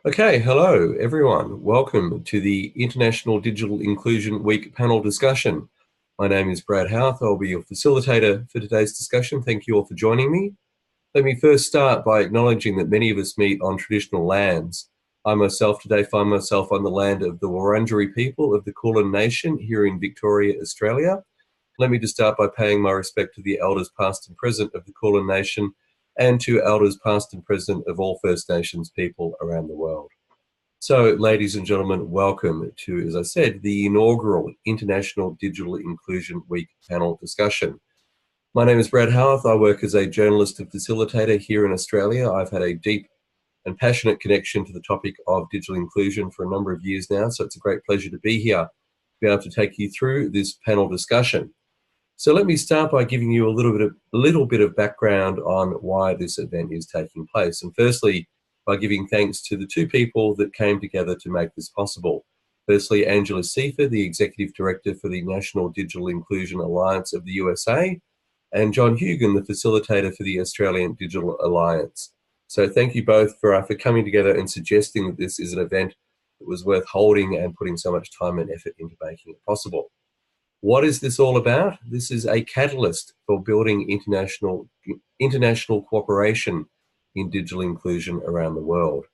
Okay, hello everyone. Welcome to the International Digital Inclusion Week panel discussion. My name is Brad Howarth. I'll be your facilitator for today's discussion. Thank you all for joining me. Let me first start by acknowledging that many of us meet on traditional lands. I myself today find myself on the land of the Wurundjeri people of the Kulin Nation here in Victoria, Australia. Let me just start by paying my respect to the elders past and present of the Kulin Nation and to elders past and present of all First Nations people around the world. So, ladies and gentlemen, welcome to, as I said, the inaugural International Digital Inclusion Week panel discussion. My name is Brad Howarth. I work as a journalist and facilitator here in Australia. I've had a deep and passionate connection to the topic of digital inclusion for a number of years now, so it's a great pleasure to be here, to be able to take you through this panel discussion. So let me start by giving you a little bit of background on why this event is taking place. And firstly, by giving thanks to the two people that came together to make this possible. Firstly, Angela Siefer, the Executive Director for the National Digital Inclusion Alliance of the USA, and John Hugan, the Facilitator for the Australian Digital Alliance. So thank you both for coming together and suggesting that this is an event that was worth holding and putting so much time and effort into making it possible. What is this all about? This is a catalyst for building international cooperation in digital inclusion around the world.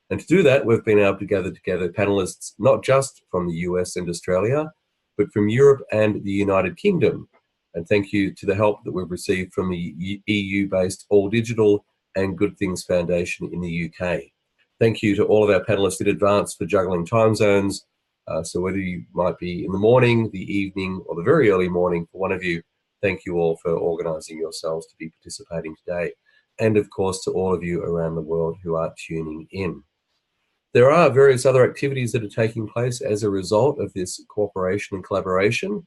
And to do that, we've been able to gather together panelists, not just from the US and Australia, but from Europe and the United Kingdom. And thank you to the help that we've received from the EU-based All Digital and Good Things Foundation in the UK. Thank you to all of our panelists in advance for juggling time zones. So whether you might be in the morning, the evening, or the very early morning for one of you, thank you all for organising yourselves to be participating today. And of course, to all of you around the world who are tuning in. There are various other activities that are taking place as a result of this cooperation and collaboration.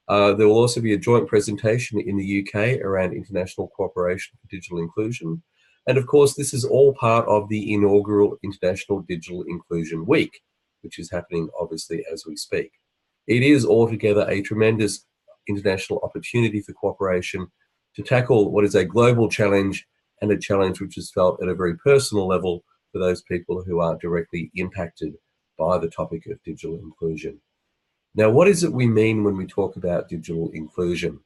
There will also be a joint presentation in the UK around international cooperation for digital inclusion. And of course, this is all part of the inaugural International Digital Inclusion Week, which is happening obviously as we speak. It is altogether a tremendous international opportunity for cooperation to tackle what is a global challenge, and a challenge which is felt at a very personal level for those people who are directly impacted by the topic of digital inclusion. Now, what is it we mean when we talk about digital inclusion?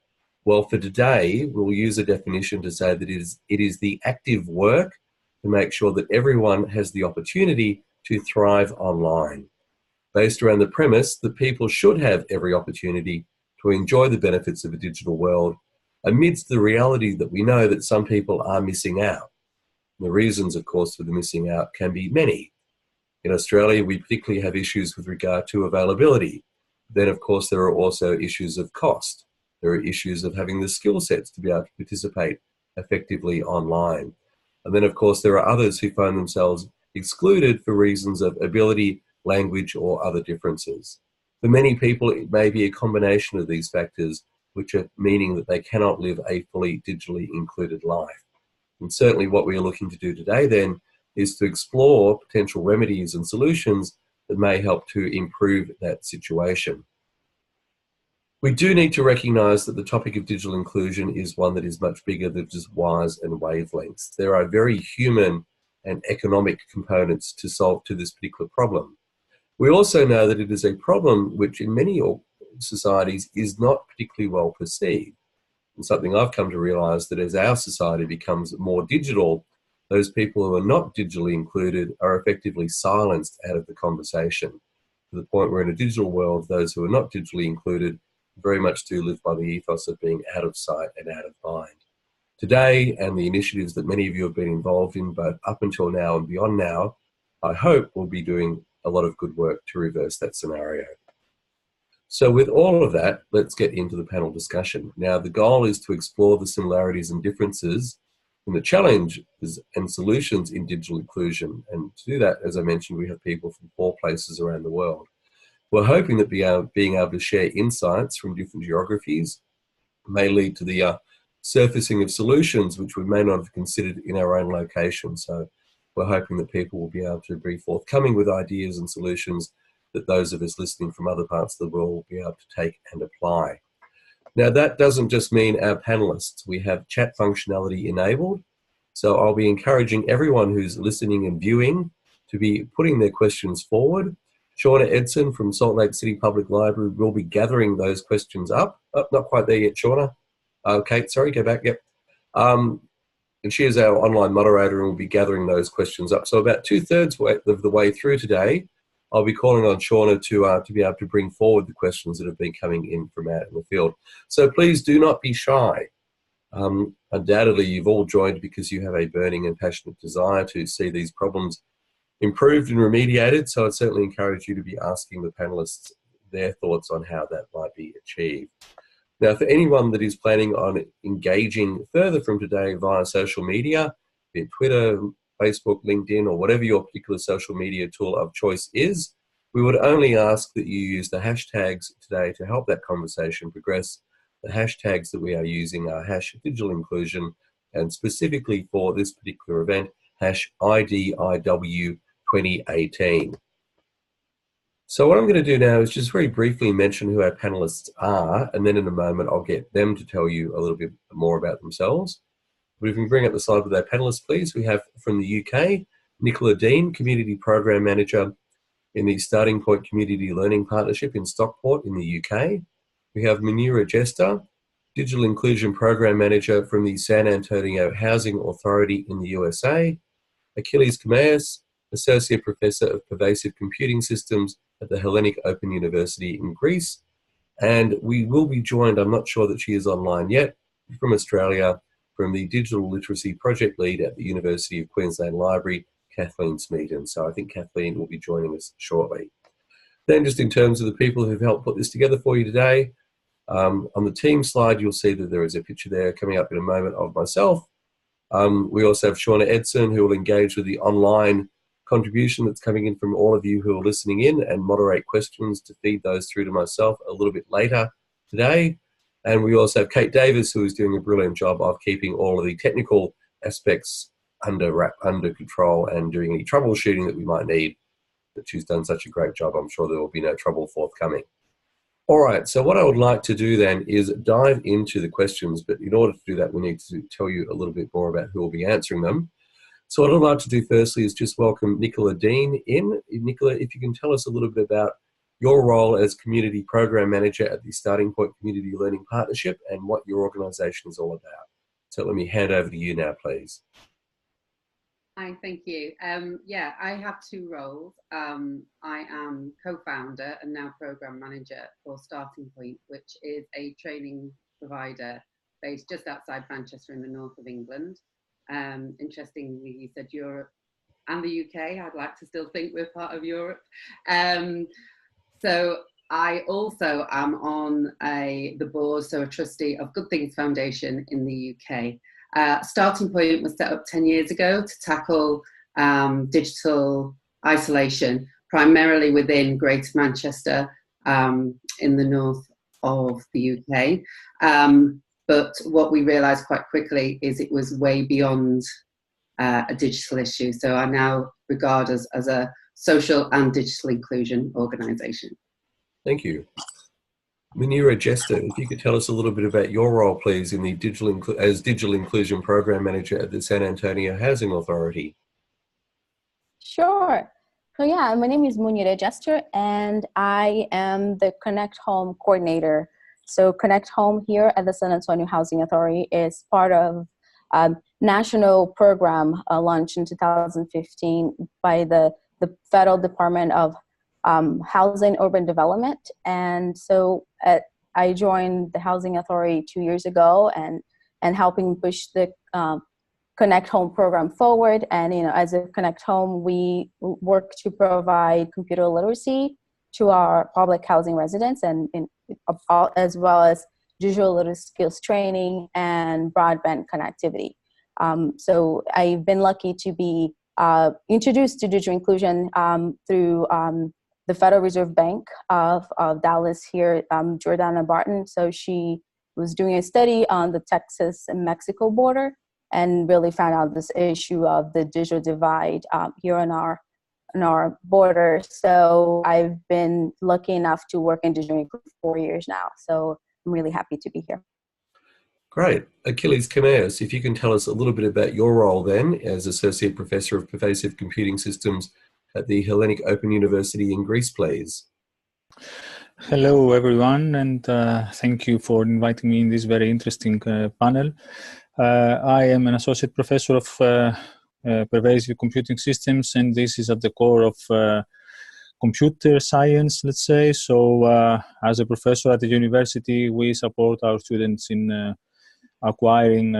Well, for today, we'll use a definition to say that it is the active work to make sure that everyone has the opportunity to thrive online, based around the premise that people should have every opportunity to enjoy the benefits of a digital world, amidst the reality that we know that some people are missing out. The reasons, of course, for the missing out can be many. In Australia, we particularly have issues with regard to availability. Then, of course, there are also issues of cost. There are issues of having the skill sets to be able to participate effectively online. And then, of course, there are others who find themselves excluded for reasons of ability, language, or other differences. For many people, it may be a combination of these factors, which are meaning that they cannot live a fully digitally included life. And certainly what we are looking to do today then is to explore potential remedies and solutions that may help to improve that situation. We do need to recognise that the topic of digital inclusion is one that is much bigger than just wires and wavelengths. There are very human and economic components to solve to this particular problem. We also know that it is a problem which in many societies is not particularly well perceived. And something I've come to realise that as our society becomes more digital, those people who are not digitally included are effectively silenced out of the conversation, to the point where in a digital world, those who are not digitally included very much do live by the ethos of being out of sight and out of mind. Today, and the initiatives that many of you have been involved in, both up until now and beyond now, I hope will be doing a lot of good work to reverse that scenario. So with all of that, let's get into the panel discussion. Now, the goal is to explore the similarities and differences in the challenges and solutions in digital inclusion. And to do that, as I mentioned, we have people from 4 places around the world. We're hoping that being able to share insights from different geographies may lead to the surfacing of solutions which we may not have considered in our own location. So we're hoping that people will be able to be forthcoming with ideas and solutions that those of us listening from other parts of the world will be able to take and apply. Now, that doesn't just mean our panelists. We have chat functionality enabled. So I'll be encouraging everyone who's listening and viewing to be putting their questions forward. Shauna Edson from Salt Lake City Public Library will be gathering those questions up. Oh, not quite there yet, Shauna. Kate, sorry, go back, yep. And she is our online moderator and will be gathering those questions up. So about 2/3 of the way through today, I'll be calling on Shauna to be able to bring forward the questions that have been coming in from out in the field. So please do not be shy. Undoubtedly, you've all joined because you have a burning and passionate desire to see these problems improved and remediated. So I'd certainly encourage you to be asking the panellists their thoughts on how that might be achieved. Now, for anyone that is planning on engaging further from today via social media, be it Twitter, Facebook, LinkedIn, or whatever your particular social media tool of choice is, we would only ask that you use the hashtags today to help that conversation progress. The hashtags that we are using are #DigitalInclusion, and specifically for this particular event, #IDIW2018. So what I'm going to do now is just very briefly mention who our panellists are, and then in a moment I'll get them to tell you a little bit more about themselves. But if we can bring up the slide with our panellists, please. We have from the UK, Nicola Dean, Community Program Manager in the Starting Point Community Learning Partnership in Stockport in the UK. We have Munira Jester, Digital Inclusion Program Manager from the San Antonio Housing Authority in the USA. Achilles Kameas, Associate Professor of Pervasive Computing Systems at the Hellenic Open University in Greece. And we will be joined, I'm not sure that she is online yet, from Australia, from the Digital Literacy Project Lead at the University of Queensland Library, Kathleen Smeaton. So I think Kathleen will be joining us shortly. Then just in terms of the people who've helped put this together for you today, on the team slide, you'll see that there is a picture there coming up in a moment of myself. We also have Shauna Edson, who will engage with the online contribution that's coming in from all of you who are listening in and moderate questions to feed those through to myself a little bit later today. And we also have Kate Davis, who is doing a brilliant job of keeping all of the technical aspects under control and doing any troubleshooting that we might need. But she's done such a great job, I'm sure there will be no trouble forthcoming. All right, so what I would like to do then is dive into the questions, but in order to do that, we need to tell you a little bit more about who will be answering them. So what I'd like to do firstly is just welcome Nicola Dean in. Nicola, if you can tell us a little bit about your role as Community Program Manager at the Starting Point Community Learning Partnership and what your organisation is all about. So let me hand over to you now, please. Hi, thank you. Yeah, I have two roles. I am co-founder and now program manager for Starting Point, which is a training provider based just outside Manchester in the north of England. Interestingly, you said Europe and the UK. I'd like to still think we're part of Europe. So I also am on the board, so a trustee of Good Things Foundation in the UK. Starting Point was set up 10 years ago to tackle digital isolation, primarily within Greater Manchester in the north of the UK. But what we realised quite quickly is it was way beyond a digital issue. So I now regard us as a social and digital inclusion organisation. Thank you. Munira Justin, if you could tell us a little bit about your role, please, in the Digital Inclusion Program Manager at the San Antonio Housing Authority. Sure. So yeah, my name is Munira Jester, and I am the Connect Home Coordinator. So Connect Home here at the San Antonio Housing Authority is part of a national program launched in 2015 by the Federal Department of Housing Urban Development. And so I joined the Housing Authority 2 years ago and helping push the Connect Home program forward. And as a Connect Home, we work to provide computer literacy to our public housing residents, and as well as digital literacy skills training and broadband connectivity. So I've been lucky to be introduced to digital inclusion through the Federal Reserve Bank of Dallas here, Jordana Barton. So she was doing a study on the Texas and Mexico border and really found out this issue of the digital divide here on our border. So I've been lucky enough to work in digital inclusion for 4 years now. So I'm really happy to be here. Great. Achilles Kameas, if you can tell us a little bit about your role then as Associate Professor of Pervasive Computing Systems at the Hellenic Open University in Greece, please. Hello, everyone, and thank you for inviting me in this very interesting panel. I am an associate professor of pervasive computing systems, and this is at the core of computer science, let's say. So as a professor at the university, we support our students in acquiring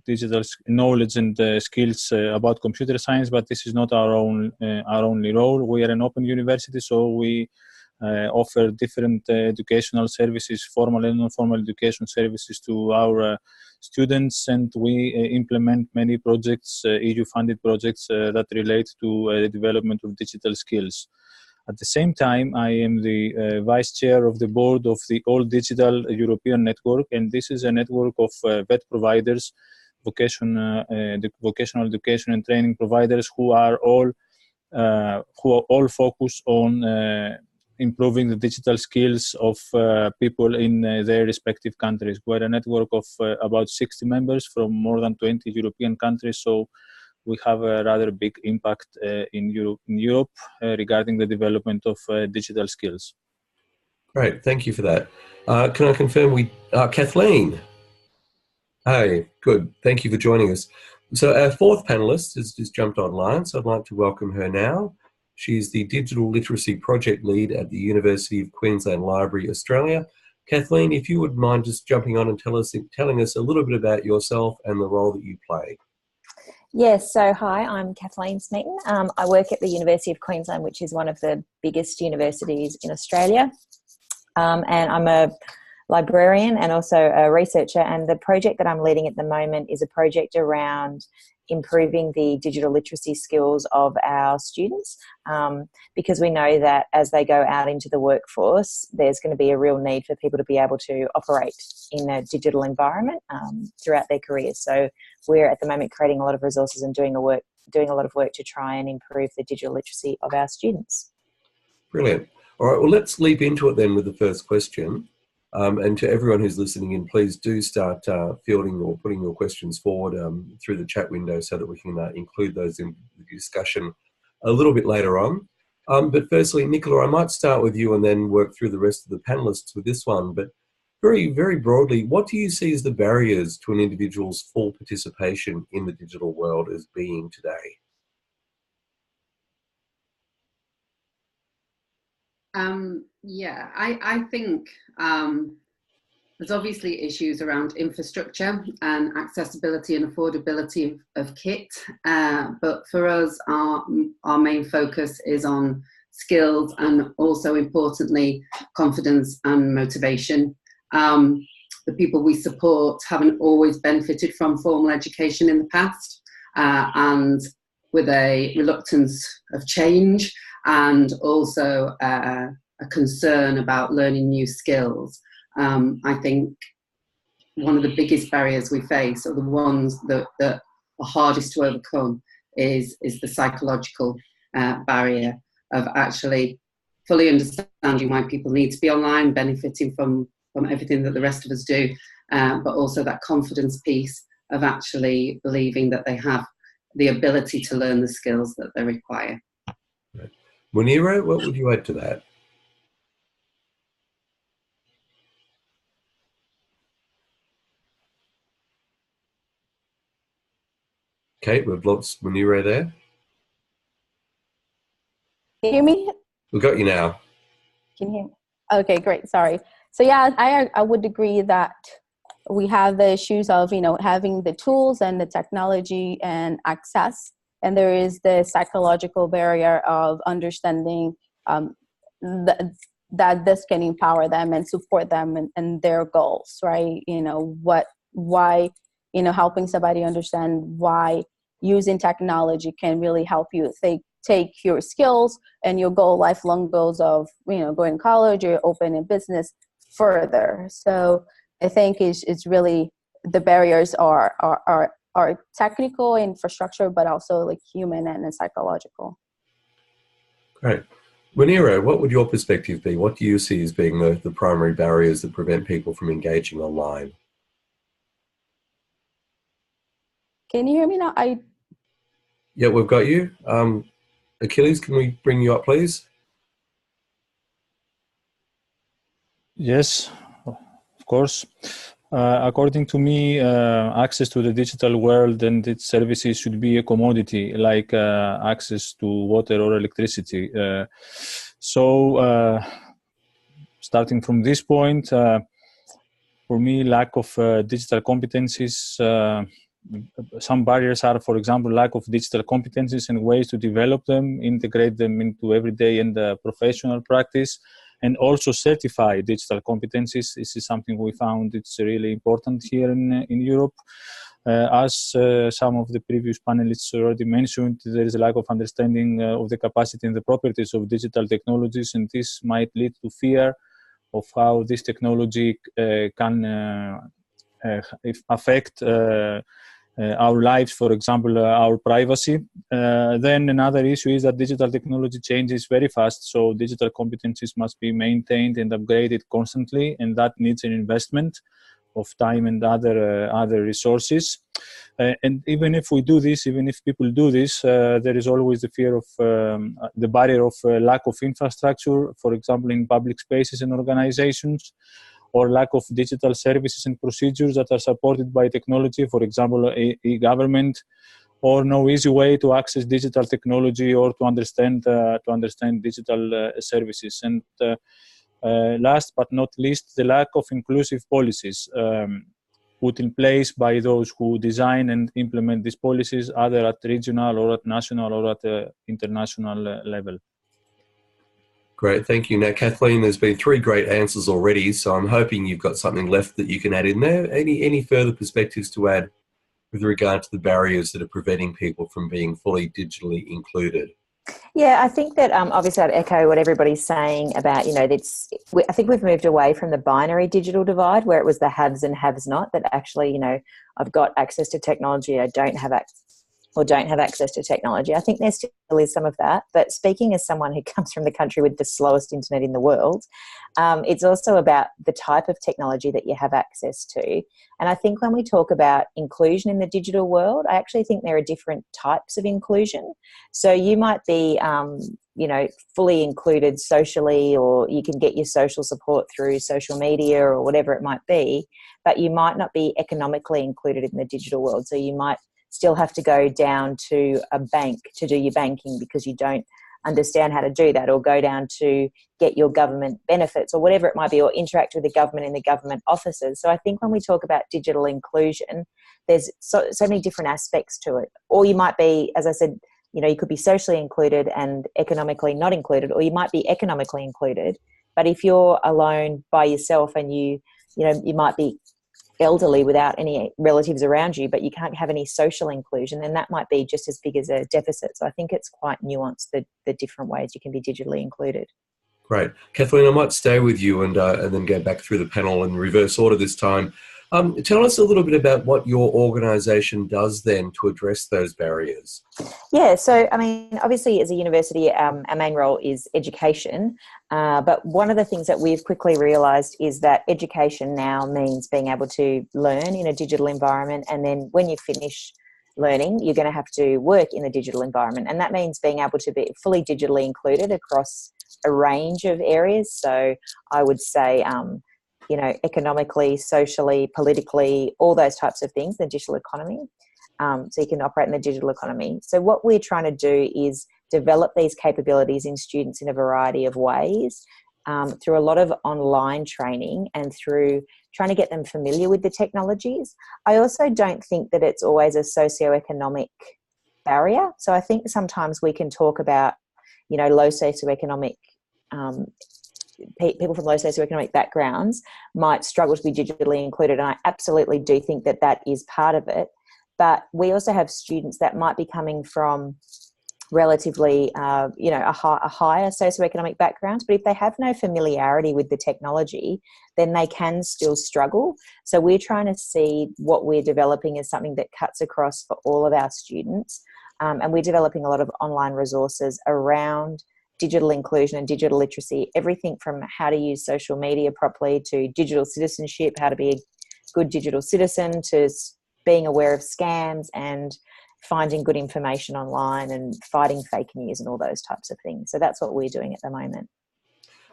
digital knowledge and skills about computer science, but this is not our only role. We are an open university, so we offer different educational services, formal and non-formal education services to our students, and we implement many projects, EU-funded projects that relate to the development of digital skills. At the same time, I am the vice chair of the board of the All Digital European Network, and this is a network of VET providers, vocational education and training providers who are all focused on improving the digital skills of people in their respective countries. We're a network of about 60 members from more than 20 European countries, so we have a rather big impact in Europe regarding the development of digital skills. Great, thank you for that. Can I confirm Kathleen? Hi, good, thank you for joining us. So our fourth panelist has just jumped online, so I'd like to welcome her now. She's the Digital Literacy Project Lead at the University of Queensland Library, Australia. Kathleen, if you would mind just jumping on and telling us a little bit about yourself and the role that you play. Yes, so hi, I'm Kathleen Smeaton. I work at the University of Queensland, which is one of the biggest universities in Australia. And I'm a librarian and also a researcher, and the project that I'm leading at the moment is a project around improving the digital literacy skills of our students, because we know that as they go out into the workforce, there's going to be a real need for people to be able to operate in a digital environment throughout their careers. So we're at the moment creating a lot of resources and doing a lot of work to try and improve the digital literacy of our students. Brilliant. All right, well, let's leap into it then with the first question. And to everyone who's listening in, please do start fielding or putting your questions forward through the chat window so that we can include those in the discussion a little bit later on. But firstly, Nicola, I might start with you and then work through the rest of the panellists with this one. But very, very broadly, what do you see as the barriers to an individual's full participation in the digital world as being today? Yeah, I think there's obviously issues around infrastructure and accessibility and affordability of kit, but for us, our main focus is on skills and also importantly, confidence and motivation. The people we support haven't always benefited from formal education in the past, and with a reluctance of change, and also a concern about learning new skills. I think one of the biggest barriers we face, or the ones that are hardest to overcome, is the psychological barrier of actually fully understanding why people need to be online, benefiting from everything that the rest of us do, but also that confidence piece of actually believing that they have the ability to learn the skills that they require. Right. Munira, what would you add to that? Kate, we've lost Munira there. Can you hear me? We've got you now. Can you hear me? Okay, great. Sorry. So yeah, I would agree that we have the issues of, having the tools and the technology and access, and there is the psychological barrier of understanding that this can empower them and support them in their goals, right? Why helping somebody understand why using technology can really help you take your skills and your lifelong goals of, going to college or opening a business further. So I think it's really, the barriers are technical infrastructure, but also like human and psychological. Great. Munira, what would your perspective be? What do you see as being the primary barriers that prevent people from engaging online? Can you hear me now? Yeah, we've got you. Achilles, can we bring you up, please? Yes, of course. According to me, access to the digital world and its services should be a commodity, like access to water or electricity. Starting from this point, for me, lack of digital competencies, some barriers are, for example, lack of digital competencies and ways to develop them, integrate them into everyday and professional practice, and also certify digital competencies. This is something we found it's really important here in Europe. As some of the previous panelists already mentioned, there is a lack of understanding of the capacity and the properties of digital technologies, and this might lead to fear of how this technology can affect our lives, for example, our privacy. Then another issue is that digital technology changes very fast, so digital competencies must be maintained and upgraded constantly, and that needs an investment of time and other resources. And even if we do this, even if people do this, there is always the fear of the barrier of lack of infrastructure, for example, in public spaces and organizations, or lack of digital services and procedures that are supported by technology, for example, e-government, or no easy way to access digital technology or to understand digital services. And last but not least, the lack of inclusive policies put in place by those who design and implement these policies, either at regional or at national or at international level. Great, thank you. Now, Kathleen, there's been 3 great answers already, so I'm hoping you've got something left that you can add in there. Any further perspectives to add with regard to the barriers that are preventing people from being fully digitally included? Yeah, I think that obviously I'd echo what everybody's saying about, I think we've moved away from the binary digital divide where it was the haves and haves not, that actually, I've got access to technology, I don't have access to technology. I think there still is some of that. But speaking as someone who comes from the country with the slowest internet in the world, it's also about the type of technology that you have access to. And I think when we talk about inclusion in the digital world, I actually think there are different types of inclusion. So you might be, fully included socially, or you can get your social support through social media or whatever it might be, but you might not be economically included in the digital world. So you might still have to go down to a bank to do your banking because you don't understand how to do that, or go down to get your government benefits or whatever it might be, or interact with the government in the government offices. So I think when we talk about digital inclusion, there's so many different aspects to it. Or you might be, as I said, you could be socially included and economically not included, or you might be economically included. But if you're alone by yourself and you might be elderly without any relatives around you, but you can't have any social inclusion, then that might be just as big as a deficit. So I think it's quite nuanced, the different ways you can be digitally included. Great. Kathleen, I might stay with you and then go back through the panel in reverse order this time. Tell us a little bit about what your organisation does then to address those barriers. Yeah, so obviously as a university, our main role is education, but one of the things that we've quickly realised is that education now means being able to learn in a digital environment, and then when you finish learning, you're going to have to work in a digital environment, and that means being able to be fully digitally included across a range of areas. So I would say economically, socially, politically, all those types of things, the digital economy. So you can operate in the digital economy. So what we're trying to do is develop these capabilities in students in a variety of ways, through a lot of online training and through trying to get them familiar with the technologies. I also don't think that it's always a socioeconomic barrier. So I think sometimes we can talk about, low socioeconomic people from low socioeconomic backgrounds might struggle to be digitally included, and I absolutely do think that that is part of it. But we also have students that might be coming from relatively, a higher socioeconomic backgrounds, but if they have no familiarity with the technology, then they can still struggle. So we're trying to see what we're developing as something that cuts across for all of our students, and we're developing a lot of online resources around digital inclusion and digital literacy, everything from how to use social media properly to digital citizenship, how to be a good digital citizen, to being aware of scams and finding good information online and fighting fake news and all those types of things. So that's what we're doing at the moment.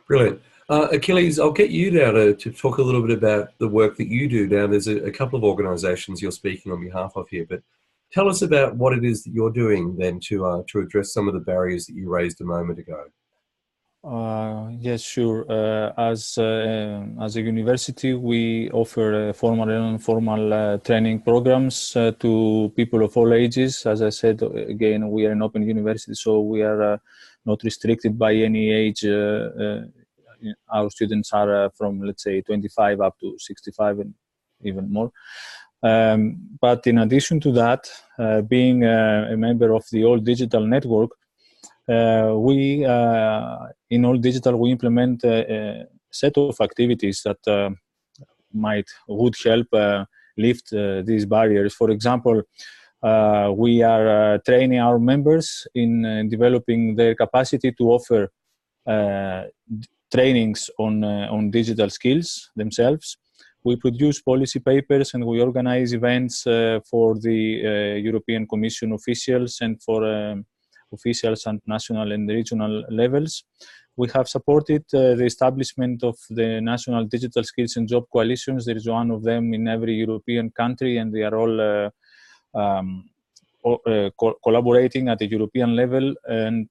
Brilliant. Achilles, I'll get you now to talk a little bit about the work that you do. Now, there's a couple of organisations you're speaking on behalf of here, but tell us about what it is that you're doing then to address some of the barriers that you raised a moment ago. Yes, sure. As a university, we offer formal and informal training programs to people of all ages. As I said, again, we are an open university, so we are not restricted by any age. Our students are from, let's say, 25 up to 65 and even more. But in addition to that, being a member of the All Digital Network, we in All Digital we implement a set of activities that would help lift these barriers. For example, we are training our members in developing their capacity to offer trainings on digital skills themselves. We produce policy papers and we organize events for the European Commission officials and for officials at national and regional levels. We have supported the establishment of the National Digital Skills and Job Coalitions. There is one of them in every European country, and they are all collaborating at the European level. And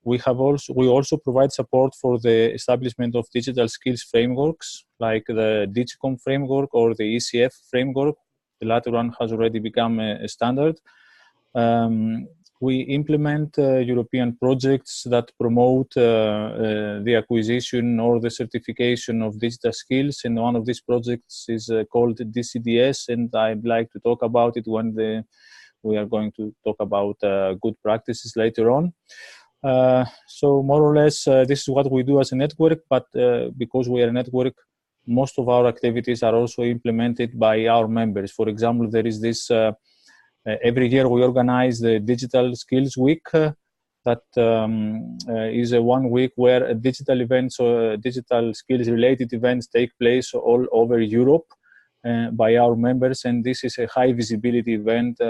we also provide support for the establishment of digital skills frameworks, like the Digicom framework or the ECF framework. The latter one has already become a standard. We implement European projects that promote the acquisition or the certification of digital skills, and one of these projects is called DCDS, and I'd like to talk about it when we are going to talk about good practices later on. So more or less, this is what we do as a network, but because we are a network, most of our activities are also implemented by our members. For example, there is this every year we organize the Digital Skills Week. That is a 1 week where digital events or digital skills related events take place all over Europe by our members, and this is a high visibility event.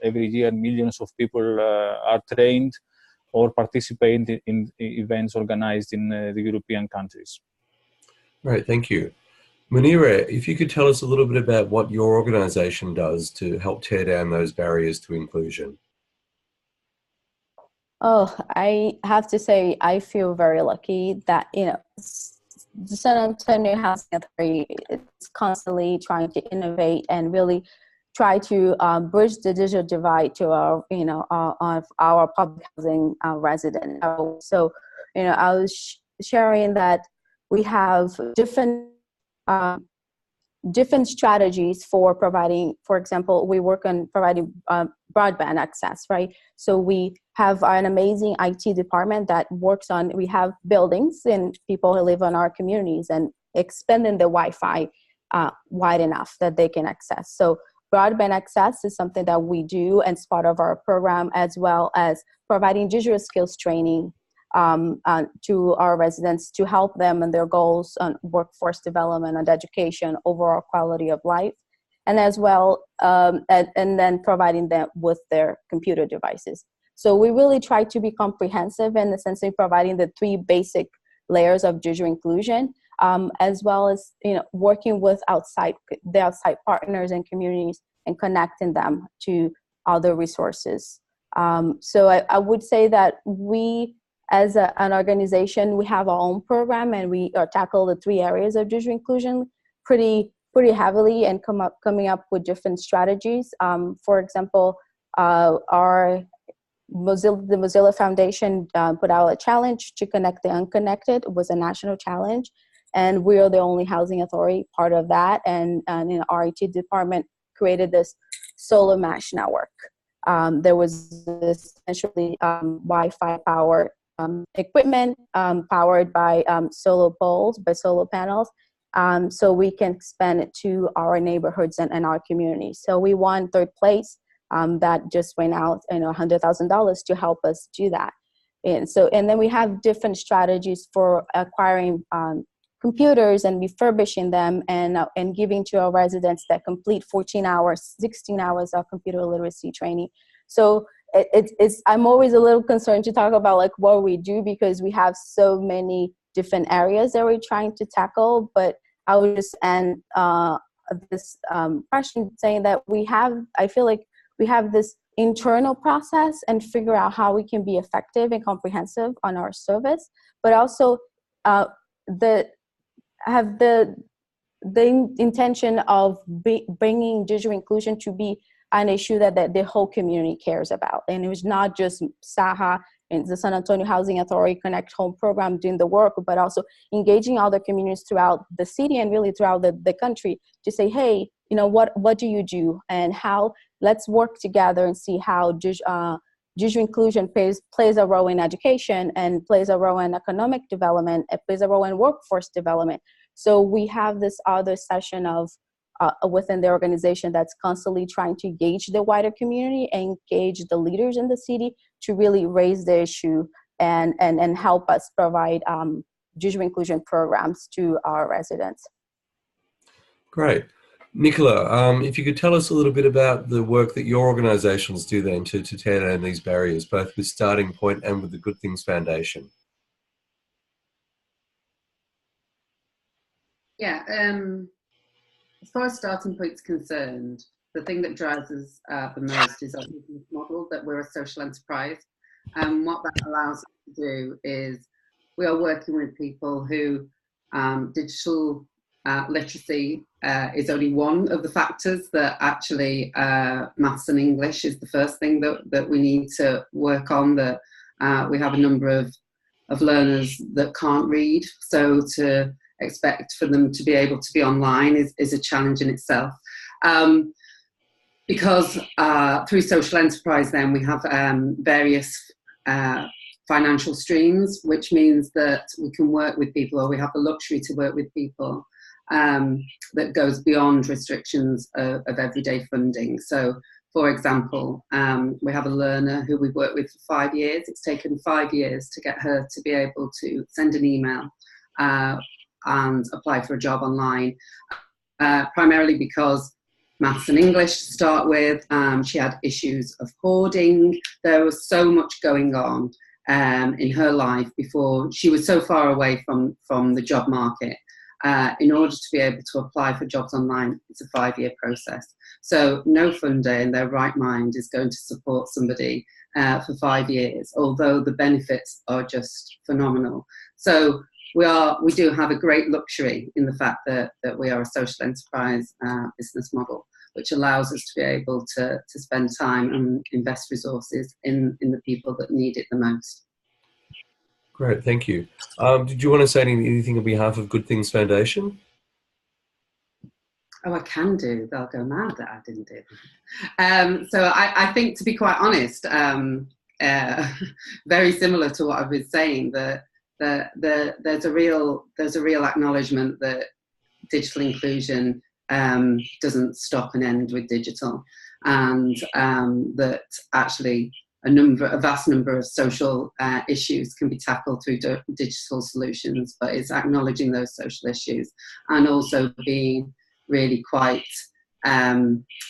Every year millions of people are trained or participate in events organized in the European countries. Right, thank you. Munira, if you could tell us a little bit about what your organization does to help tear down those barriers to inclusion. Oh, I have to say, I feel very lucky that, the San Antonio Housing Authority is constantly trying to innovate and really try to bridge the digital divide to our public housing residents. So, I was sharing that we have different strategies for providing. For example, we work on providing broadband access, right? So we have an amazing IT department that works on, we have buildings and people who live in our communities and expanding the Wi-Fi wide enough that they can access. So broadband access is something that we do as part of our program, as well as providing digital skills training to our residents to help them in their goals on workforce development and education, overall quality of life, and as well, and then providing them with their computer devices. So we really try to be comprehensive in essentially providing the 3 basic layers of digital inclusion, as well as working with the outside partners and communities and connecting them to other resources. So I would say that we, as an organization, we have our own program, and we tackle the 3 areas of digital inclusion pretty heavily, and coming up with different strategies. For example, the Mozilla Foundation put out a challenge to connect the unconnected. It was a national challenge, and we are the only housing authority part of that. And in our IT department created this Solo Mesh network. There was this essentially Wi-Fi power equipment powered by solar poles, by solar panels, so we can expand it to our neighborhoods and our communities. So we won 3rd place. That just went out $100,000 to help us do that. And then we have different strategies for acquiring computers and refurbishing them and giving to our residents that complete 14 hours, 16 hours of computer literacy training. So I'm always a little concerned to talk about like what we do, because we have so many different areas that we're trying to tackle. But I would just end this question saying that I feel like we have this internal process and figure out how we can be effective and comprehensive on our service, but also have the intention of bringing digital inclusion to be an issue that the whole community cares about. And it was not just SAHA and the San Antonio Housing Authority Connect Home program doing the work, but also engaging other communities throughout the city and really throughout the country to say, hey, you know, what do you do, and how, let's work together and see how digital inclusion plays a role in education and plays a role in economic development, it plays a role in workforce development. So we have this other session of within the organization that's constantly trying to engage the wider community and engage the leaders in the city to really raise the issue and help us provide digital inclusion programs to our residents. Great. Nicola, if you could tell us a little bit about the work that your organisations do then to tear down these barriers, both with Starting Point and with the Good Things Foundation. Yeah, as far as Starting Point's concerned, the thing that drives us the most is our business model, that we're a social enterprise. And what that allows us to do is we are working with people who digital literacy is only one of the factors that actually maths and English is the first thing that we need to work on. That we have a number of learners that can't read, so to expect for them to be able to be online is a challenge in itself. Because through social enterprise then we have various financial streams, which means that we can work with people, or we have the luxury to work with people that goes beyond restrictions of everyday funding. So, for example, we have a learner who we've worked with for 5 years. It's taken 5 years to get her to be able to send an email and apply for a job online, primarily because maths and English to start with. She had issues of hoarding. There was so much going on in her life before. She was so far away from the job market. In order to be able to apply for jobs online, it's a 5-year process. So no funder in their right mind is going to support somebody for 5 years, although the benefits are just phenomenal. So we do have a great luxury in the fact that we are a social enterprise business model, which allows us to be able to spend time and invest resources in the people that need it the most. Great, thank you. Did you want to say anything on behalf of Good Things Foundation? Oh, I can do. They'll go mad that I didn't do that. So I think, to be quite honest, very similar to what I was saying, that there's a real acknowledgement that digital inclusion doesn't stop and end with digital, and that actually a vast number of social issues can be tackled through digital solutions, but it's acknowledging those social issues and also being really quite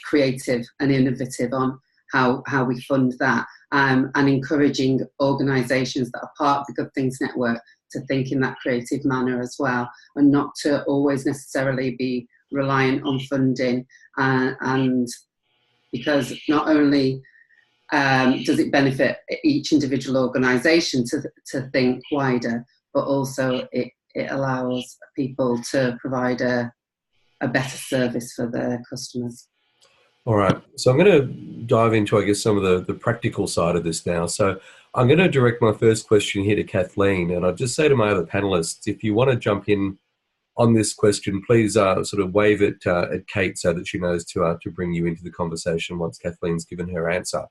creative and innovative on how we fund that, and encouraging organisations that are part of the Good Things Network to think in that creative manner as well, and not to always necessarily be reliant on funding, and because not only does it benefit each individual organisation to think wider, but also it allows people to provide a better service for their customers. All right, so I'm going to dive into, I guess, some of the practical side of this now. So I'm going to direct my first question here to Kathleen, and I'll just say to my other panellists, if you want to jump in on this question, please sort of wave it at Kate so that she knows to bring you into the conversation once Kathleen's given her answer.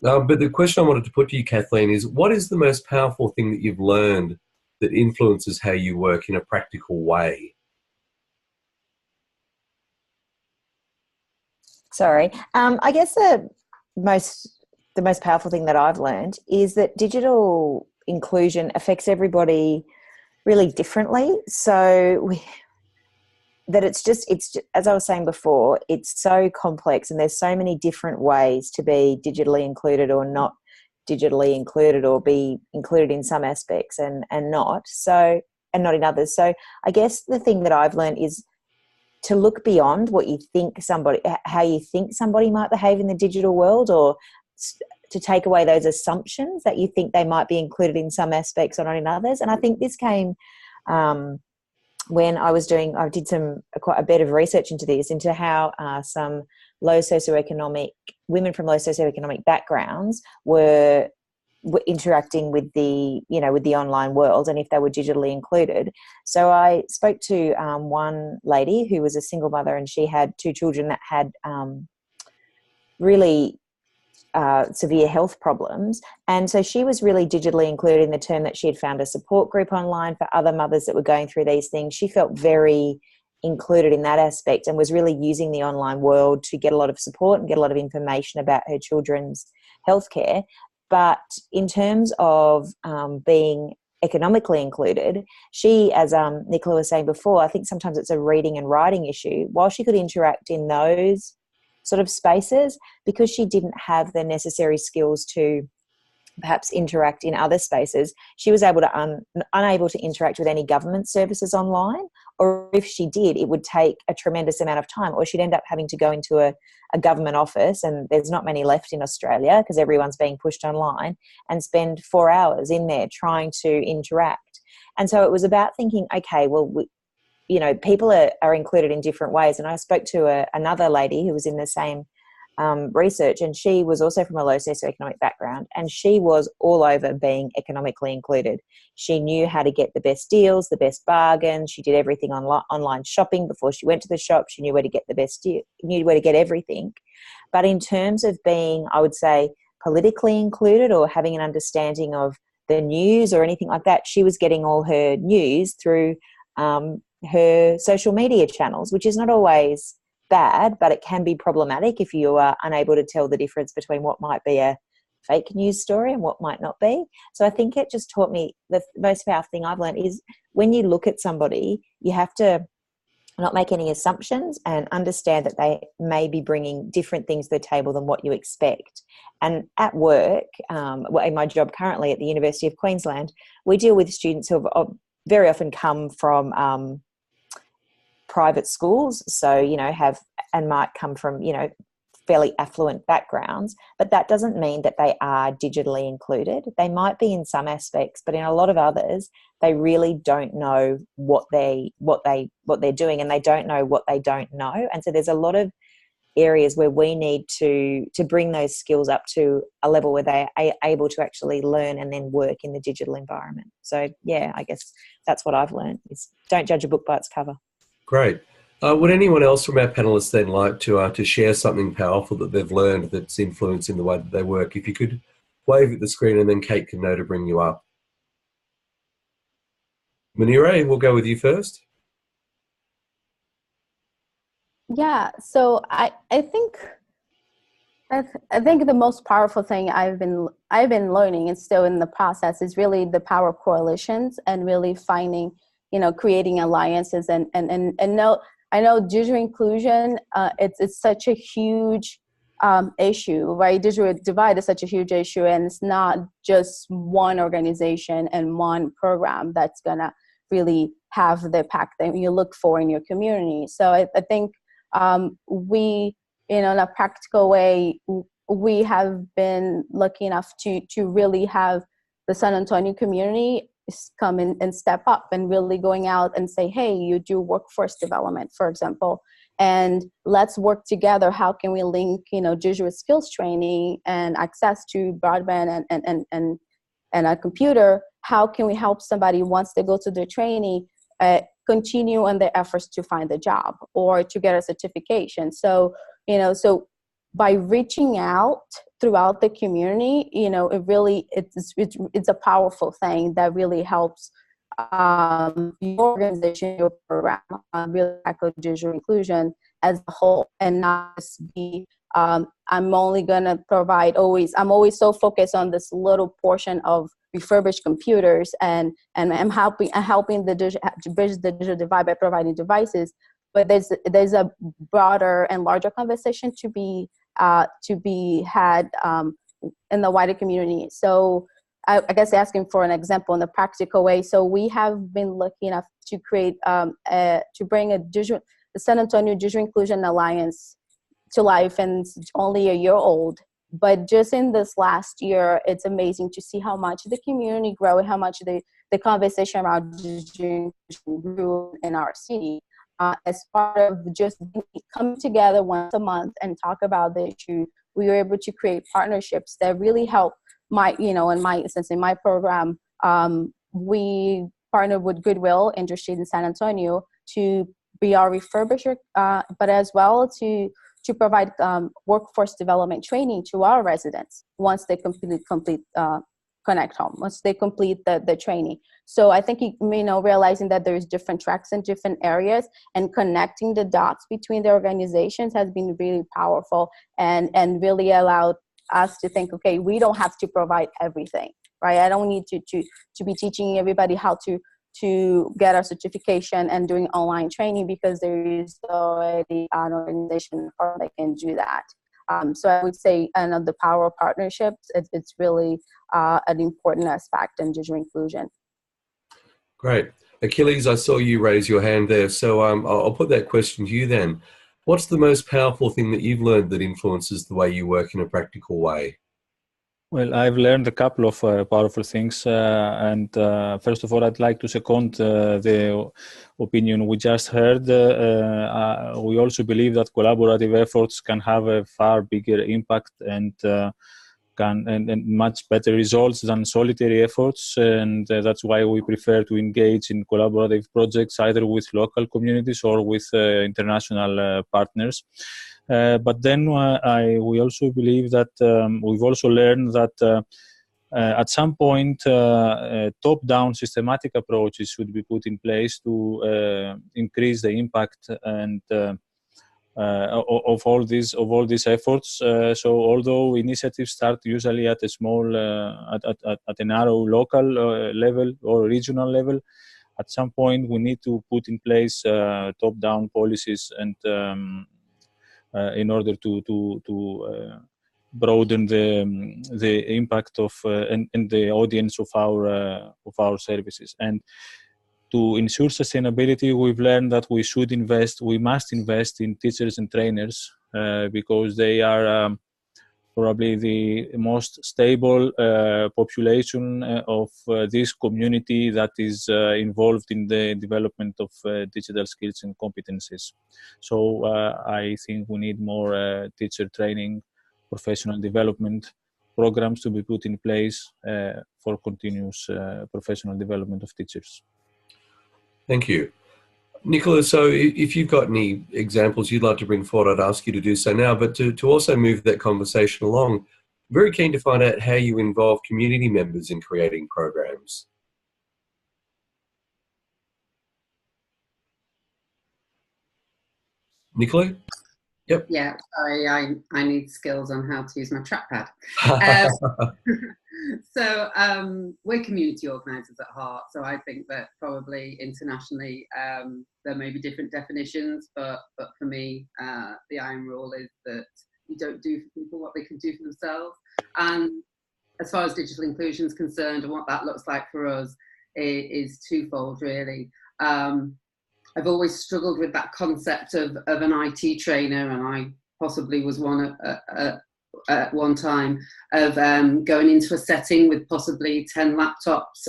But the question I wanted to put to you, Kathleen, is what is the most powerful thing that you've learned that influences how you work in a practical way? Sorry. I guess the most powerful thing that I've learned is that digital inclusion affects everybody really differently. So it's just, as I was saying before, it's so complex, and there's so many different ways to be digitally included or not digitally included, or be included in some aspects and not in others. So I guess the thing that I've learned is to look beyond what you think how you think somebody might behave in the digital world, or to take away those assumptions that you think they might be included in some aspects or not in others. And I think this came when I did quite a bit of research into how some women from low socioeconomic backgrounds were interacting with the online world, and if they were digitally included. So I spoke to one lady who was a single mother, and she had 2 children that had really severe health problems. And so she was really digitally included in the term that she had found a support group online for other mothers that were going through these things. She felt very included in that aspect, and was really using the online world to get a lot of support and get a lot of information about her children's healthcare. But in terms of being economically included, she, as Nicola was saying before, I think sometimes it's a reading and writing issue. While she could interact in those sort of spaces, because she didn't have the necessary skills to perhaps interact in other spaces, she was unable to interact with any government services online, or if she did, it would take a tremendous amount of time, or she'd end up having to go into a government office, and there's not many left in Australia because everyone's being pushed online, and spend 4 hours in there trying to interact. And so it was about thinking, okay, well, people are included in different ways. And I spoke to another lady who was in the same research, and she was also from a low socioeconomic background, and she was all over being economically included. She knew how to get the best deals, the best bargains. She did everything online shopping before she went to the shop. She knew where to get the best deal, knew where to get everything. But in terms of being, I would say, politically included, or having an understanding of the news or anything like that, she was getting all her news through her social media channels, which is not always bad, but it can be problematic if you are unable to tell the difference between what might be a fake news story and what might not be. So I think it just taught me the most powerful thing I've learned is when you look at somebody, you have to not make any assumptions and understand that they may be bringing different things to the table than what you expect. And at work, in my job currently at the University of Queensland, we deal with students who have very often come from private schools, so might come from fairly affluent backgrounds, but that doesn't mean that they are digitally included. They might be in some aspects, but in a lot of others, they really don't know what they're doing, and they don't know what they don't know. And so there's a lot of areas where we need to bring those skills up to a level where they are able to actually learn and then work in the digital environment. So yeah, I guess that's what I've learned is don't judge a book by its cover. Great. Would anyone else from our panellists then like to share something powerful that they've learned that's influencing the way that they work? If you could wave at the screen, and then Kate can know to bring you up. Munirih, we'll go with you first. Yeah, so I think the most powerful thing I've been learning and still in the process is really the power of coalitions, and really finding, creating alliances and know. I know digital inclusion, it's such a huge issue, right? Digital divide is such a huge issue, and it's not just one organization and one program that's gonna really have the impact that you look for in your community. So I think we, in a practical way, we have been lucky enough to really have the San Antonio community come in and step up and really going out and say, hey, you do workforce development, for example, and let's work together. How can we link, digital skills training and access to broadband and a computer? How can we help somebody once they go to their training continue on their efforts to find a job or to get a certification? So, by reaching out throughout the community, it's a powerful thing that really helps your organization, your program, really tackle digital inclusion as a whole, and not just be, I'm only going to provide I'm always so focused on this little portion of refurbish computers, and I'm helping to bridge the digital divide by providing devices. But there's a broader and larger conversation to be had in the wider community. So I guess asking for an example in a practical way. So we have been lucky enough to create to bring the San Antonio Digital Inclusion Alliance to life, and it's only a year old. But just in this last year, it's amazing to see how much the community grew and how much the conversation around digital inclusion grew in our city. As part of just coming together once a month and talk about the issue, we were able to create partnerships that really help in my program, we partnered with Goodwill Industries in San Antonio to be our refurbisher, but as well to provide workforce development training to our residents once they complete Connect Home, once they complete the training. So I think, realizing that there's different tracks in different areas and connecting the dots between the organizations has been really powerful and really allowed us to think, okay, we don't have to provide everything, right? I don't need to be teaching everybody how to get a certification and doing online training, because there is already an organization that can do that. So I would say, the power of partnerships, it's really an important aspect in digital inclusion. Great. Achilles, I saw you raise your hand there. So I'll put that question to you then. What's the most powerful thing that you've learned that influences the way you work in a practical way? Well, I've learned a couple of powerful things. First of all, I'd like to second the opinion we just heard. We also believe that collaborative efforts can have a far bigger impact and much better results than solitary efforts. And that's why we prefer to engage in collaborative projects, either with local communities or with international partners. But then we also believe that we've also learned that at some point top-down systematic approaches should be put in place to increase the impact and of all these efforts. So although initiatives start usually at a small at a narrow local level or regional level, at some point we need to put in place top-down policies and in order to broaden the impact of and the audience of our services. And to ensure sustainability, we've learned that we must invest in teachers and trainers because they are probably the most stable population of this community that is involved in the development of digital skills and competencies. So I think we need more teacher training, professional development programs to be put in place for continuous professional development of teachers. Thank you. Nicola, so if you've got any examples you'd like to bring forward, I'd ask you to do so now, but to also move that conversation along, very keen to find out how you involve community members in creating programs. Nicola? Yep. Yeah, sorry, I need skills on how to use my trackpad. So we're community organisers at heart, so I think that probably internationally there may be different definitions, but for me the iron rule is that you don't do for people what they can do for themselves. And as far as digital inclusion is concerned and what that looks like for us, it is twofold really. I've always struggled with that concept of an IT trainer, and I possibly was one at one time, of going into a setting with possibly 10 laptops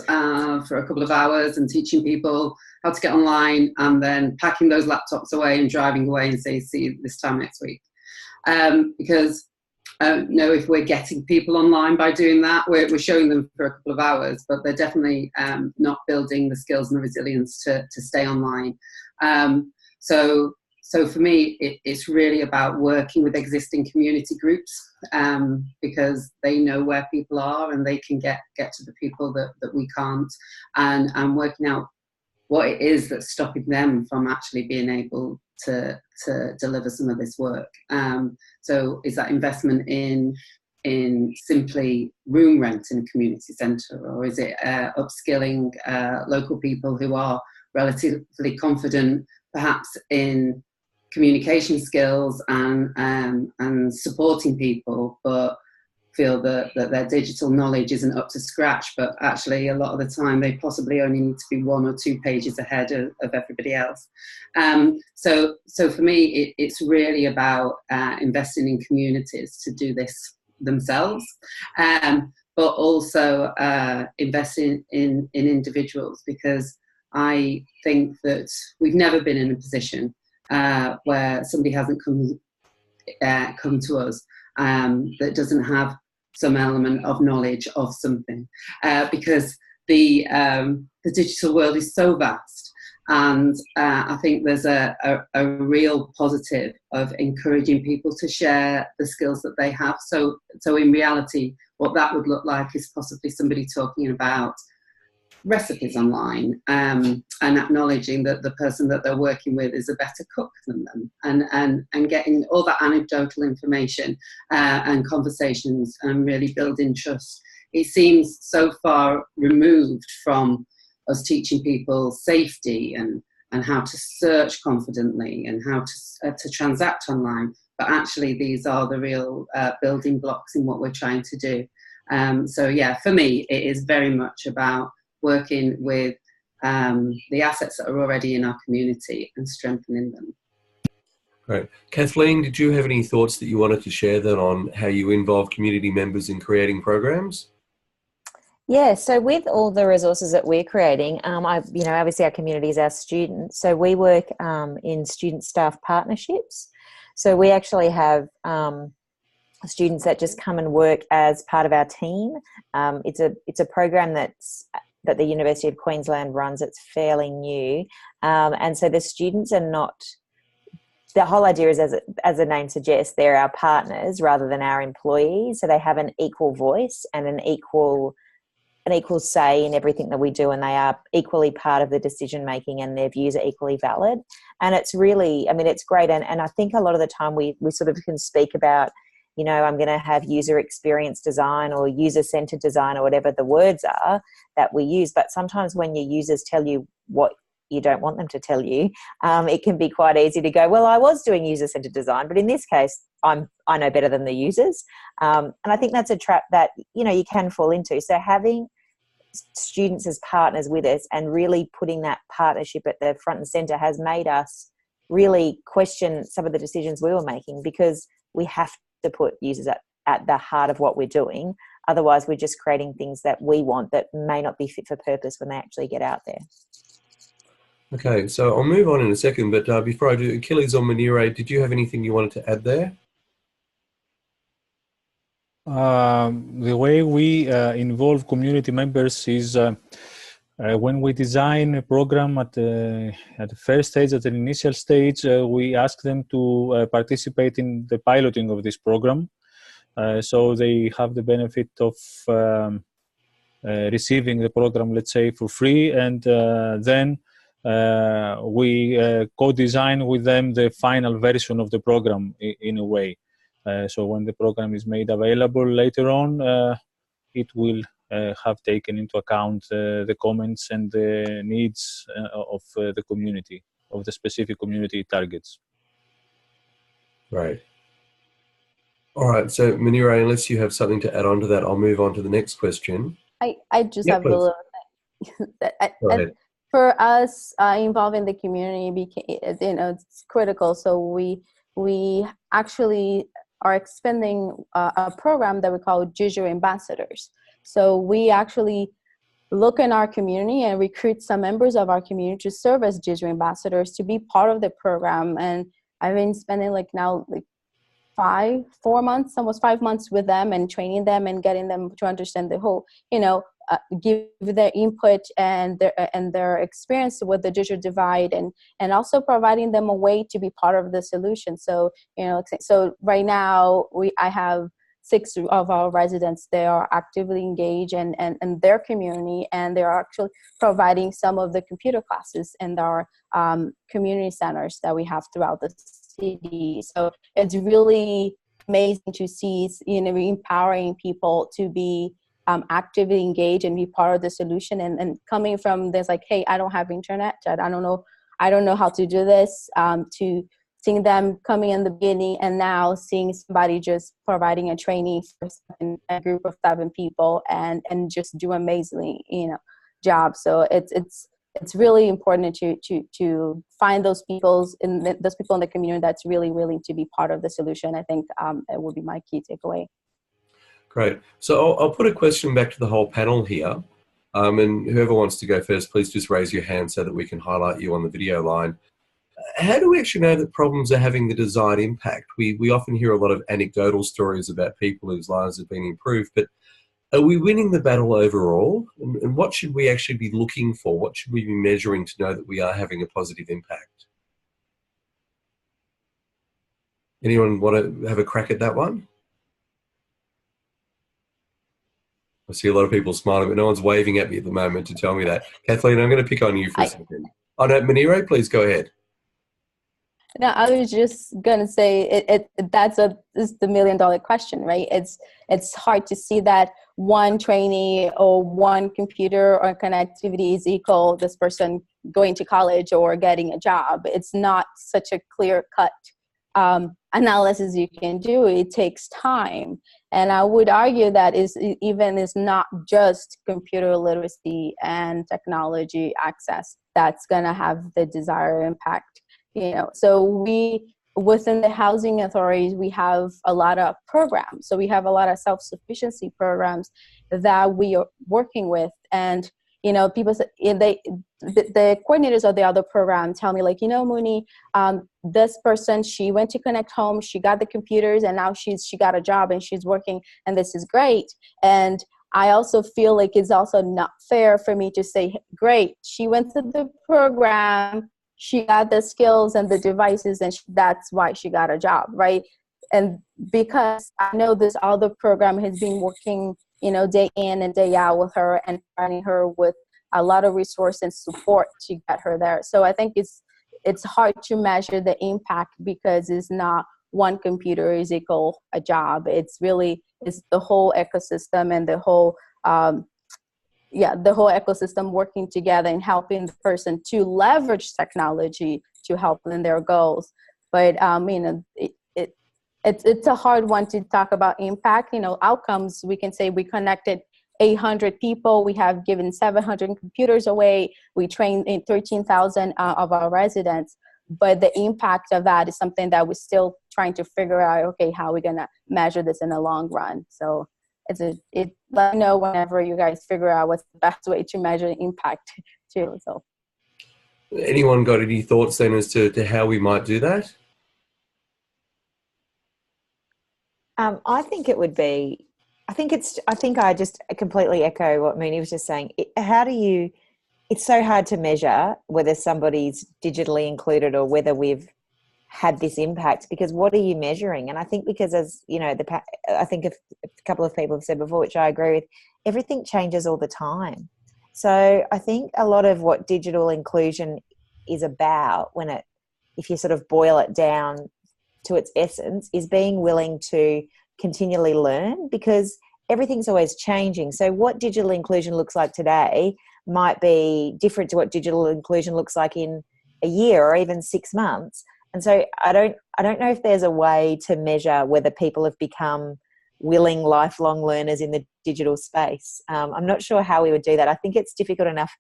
for a couple of hours and teaching people how to get online, and then packing those laptops away and driving away and say, see you this time next week. Because I don't know if we're getting people online by doing that. We're showing them for a couple of hours, but they're definitely not building the skills and the resilience to stay online. So for me, it's really about working with existing community groups because they know where people are and they can get to the people that we can't, and working out what it is that's stopping them from actually being able to deliver some of this work. So is that investment in in simply room rent in a community centre, or is it upskilling local people who are relatively confident, perhaps in communication skills and supporting people, but feel that their digital knowledge isn't up to scratch, but actually a lot of the time they possibly only need to be 1 or 2 pages ahead of everybody else. So for me, it's really about investing in communities to do this themselves, but also investing in individuals, because I think that we've never been in a position where somebody hasn't come to us that doesn't have some element of knowledge of something, because the digital world is so vast, and I think there's a real positive of encouraging people to share the skills that they have. So in reality, what that would look like is possibly somebody talking about recipes online, and acknowledging that the person that they're working with is a better cook than them, and getting all that anecdotal information and conversations and really building trust. It seems so far removed from us teaching people safety and how to search confidently and how to transact online, but actually these are the real building blocks in what we're trying to do. So yeah, for me, it is very much about working with the assets that are already in our community and strengthening them. Great. Kathleen, did you have any thoughts that you wanted to share then on how you involve community members in creating programs? Yeah, so with all the resources that we're creating, obviously our community is our students, so we work in student staff partnerships. So we actually have students that just come and work as part of our team. It's a program that the University of Queensland runs. It's fairly new, and so the students are not. The whole idea is, as the name suggests, they're our partners rather than our employees. So they have an equal voice and an equal say in everything that we do, and they are equally part of the decision making, and their views are equally valid. And it's really, it's great. And I think a lot of the time we sort of can speak about, I'm going to have user experience design or user-centered design or whatever the words are that we use. But sometimes when your users tell you what you don't want them to tell you, it can be quite easy to go, well, I was doing user-centered design, but in this case, I know better than the users. And I think that's a trap that, you can fall into. So having students as partners with us and really putting that partnership at the front and centre has made us really question some of the decisions we were making, because we have to put users at the heart of what we're doing. Otherwise, we're just creating things that we want that may not be fit for purpose when they actually get out there. Okay, so I'll move on in a second, but before I do, Achilles or Munirih, did you have anything you wanted to add there? The way we involve community members is when we design a program at the first stage, at an initial stage, we ask them to participate in the piloting of this program. So they have the benefit of receiving the program, let's say, for free, and then we co-design with them the final version of the program in a way. So when the program is made available later on, it will have taken into account the comments and the needs of the community, of the specific community targets. Right. All right, so Munirih, unless you have something to add on to that, I'll move on to the next question. I just have please. a little bit. For us, involving the community, it's critical. So we actually are expanding a program that we call Digital Ambassadors. So we actually look in our community and recruit some members of our community to serve as digital ambassadors to be part of the program. And I've been spending almost 5 months with them and training them and getting them to understand the whole, give their input and their experience with the digital divide, and also providing them a way to be part of the solution. So, so right now I have 6 of our residents. They are actively engaged in their community, and they are actually providing some of the computer classes in our community centers that we have throughout the city. So it's really amazing to see, empowering people to be actively engaged and be part of the solution, and coming from this, like, hey, I don't have internet, I don't know how to do this, to seeing them coming in the beginning, and now seeing somebody just providing a training for a group of 7 people and just do amazingly, job. So it's really important to find those people in the community that's really willing to be part of the solution. I think it would be my key takeaway. Great. So I'll put a question back to the whole panel here. And whoever wants to go first, please just raise your hand so that we can highlight you on the video line. How do we actually know that problems are having the desired impact? We often hear a lot of anecdotal stories about people whose lives have been improved, but are we winning the battle overall? And what should we actually be looking for? What should we be measuring to know that we are having a positive impact? Anyone want to have a crack at that one? I see a lot of people smiling, but no one's waving at me at the moment to tell me that. Kathleen, I'm going to pick on you for a second. Oh no, Munirih, please go ahead. No, I was just gonna say that's the $1 million question, right? It's hard to see that one trainee or one computer or connectivity is equal this person going to college or getting a job. It's not such a clear-cut analysis you can do. It takes time, and I would argue that is not just computer literacy and technology access that's gonna have the desired impact. So within the housing authorities, we have a lot of programs. So we have a lot of self-sufficiency programs that we are working with. And, people say, the coordinators of the other program tell me, like, Muni, this person, she went to Connect Home, she got the computers, and now she got a job and she's working, and this is great. And I also feel like it's also not fair for me to say, great, she went to the program, she got the skills and the devices, and that's why she got a job, right? And because I know this other program has been working, day in and day out with her and providing her with a lot of resource and support to get her there. So I think it's hard to measure the impact because it's not one computer is equal a job. It's the whole ecosystem and the whole ecosystem working together and helping the person to leverage technology to help in their goals. But it's a hard one to talk about impact. Outcomes, we can say we connected 800 people, we have given 700 computers away, we trained 13,000 of our residents. But the impact of that is something that we're still trying to figure out, okay, how are we gonna measure this in the long run? So let me know whenever you guys figure out what's the best way to measure impact too. So, anyone got any thoughts then as to how we might do that? I think it would be. I think I just completely echo what Mooney was just saying. It's so hard to measure whether somebody's digitally included or whether we've had this impact, because what are you measuring? And I think because, as I think a couple of people have said before, which I agree with, everything changes all the time. So I think a lot of what digital inclusion is about, if you sort of boil it down to its essence, is being willing to continually learn, because everything's always changing. So what digital inclusion looks like today might be different to what digital inclusion looks like in a year or even 6 months. And so I don't know if there's a way to measure whether people have become willing lifelong learners in the digital space. I'm not sure how we would do that. I think it's difficult enough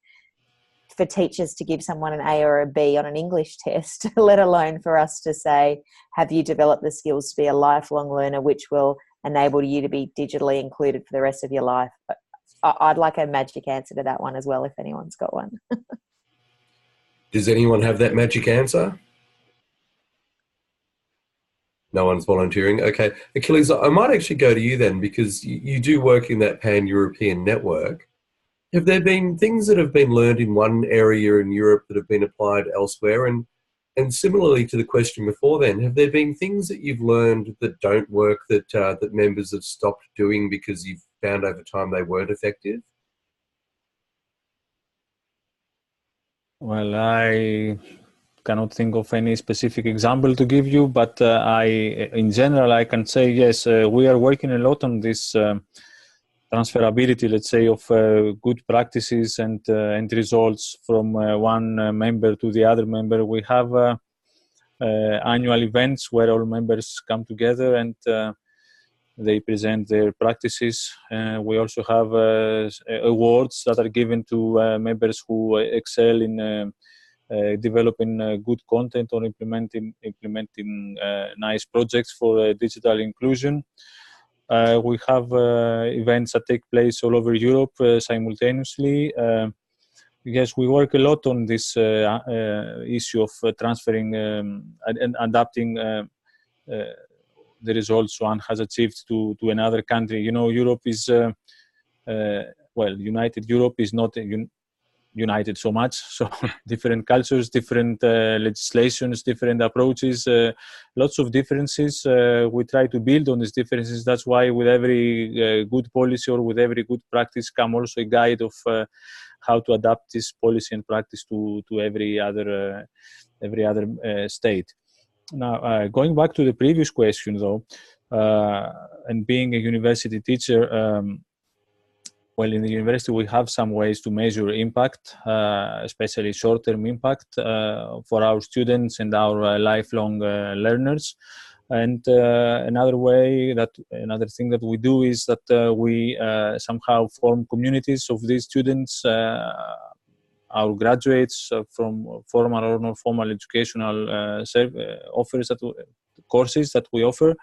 for teachers to give someone an A or a B on an English test, let alone for us to say, have you developed the skills to be a lifelong learner, which will enable you to be digitally included for the rest of your life? I'd like a magic answer to that one as well, if anyone's got one. Does anyone have that magic answer? No one's volunteering. Okay. Achilles, I might actually go to you then, because you do work in that pan-European network. Have there been things that have been learned in one area in Europe that have been applied elsewhere? And similarly to the question before then, have there been things that you've learned that don't work, that members have stopped doing because you've found over time they weren't effective? Well, I cannot think of any specific example to give you, but in general, I can say yes, we are working a lot on this transferability, let's say, of good practices and results from one member to the other member. We have annual events where all members come together and they present their practices. We also have awards that are given to members who excel in developing good content or implementing nice projects for digital inclusion. We have events that take place all over Europe simultaneously. Yes, we work a lot on this issue of transferring and adapting the results one has achieved to another country. You know, Europe is, united Europe is not united so much. So different cultures, different legislations, different approaches, lots of differences. We try to build on these differences. That's why with every good policy or with every good practice come also a guide of how to adapt this policy and practice to every other state. Now, going back to the previous question, though, and being a university teacher, well, in the university we have some ways to measure impact, especially short-term impact for our students and our lifelong learners. And another thing that we do is that we somehow form communities of these students, our graduates from formal or non-formal educational courses that we offer,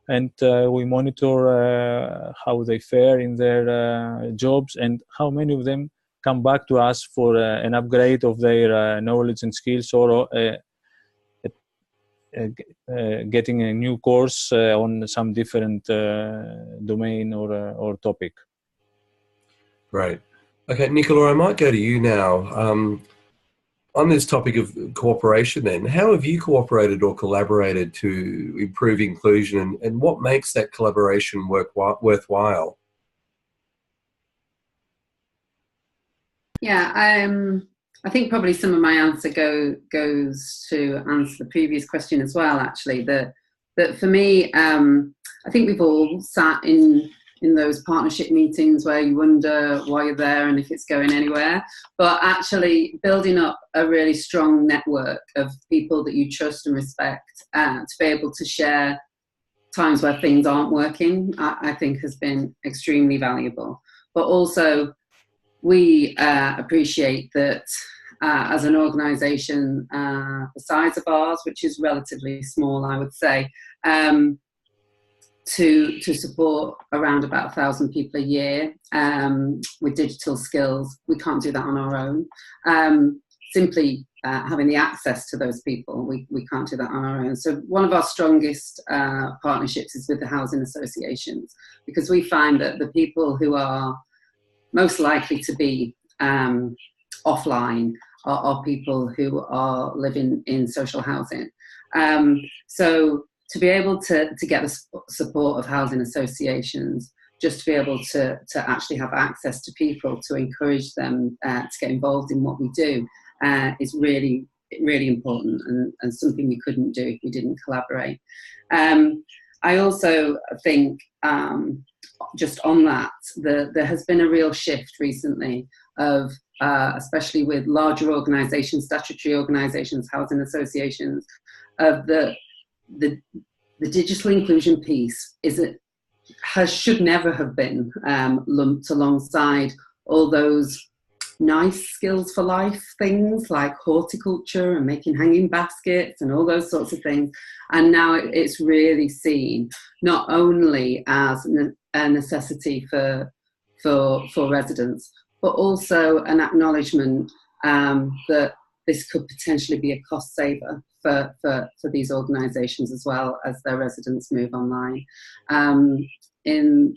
and we monitor how they fare in their jobs and how many of them come back to us for an upgrade of their knowledge and skills, or getting a new course on some different domain or topic. Right. Okay, Nicola, I might go to you now. On this topic of cooperation then, how have you cooperated or collaborated to improve inclusion, and what makes that collaboration worthwhile? Yeah, I think probably some of my answer goes to answer the previous question as well, actually, that for me, I think we've all sat in those partnership meetings where you wonder why you're there and if it's going anywhere, but actually building up a really strong network of people that you trust and respect to be able to share times where things aren't working, I think has been extremely valuable. But also we appreciate that as an organisation the size of ours, which is relatively small, I would say, to support around about 1,000 people a year with digital skills. We can't do that on our own. Simply having the access to those people, we can't do that on our own. So one of our strongest partnerships is with the housing associations, because we find that the people who are most likely to be offline are people who are living in social housing. So to be able to get the support of housing associations, just to be able to actually have access to people, to encourage them to get involved in what we do, is really, really important, and something we couldn't do if we didn't collaborate. I also think, just on that, there has been a real shift recently of, especially with larger organisations, statutory organisations, housing associations, of the digital inclusion piece should never have been lumped alongside all those nice skills for life things like horticulture and making hanging baskets and all those sorts of things. And now it's really seen not only as a necessity for residents, but also an acknowledgement that this could potentially be a cost saver for these organisations as well as their residents move online. In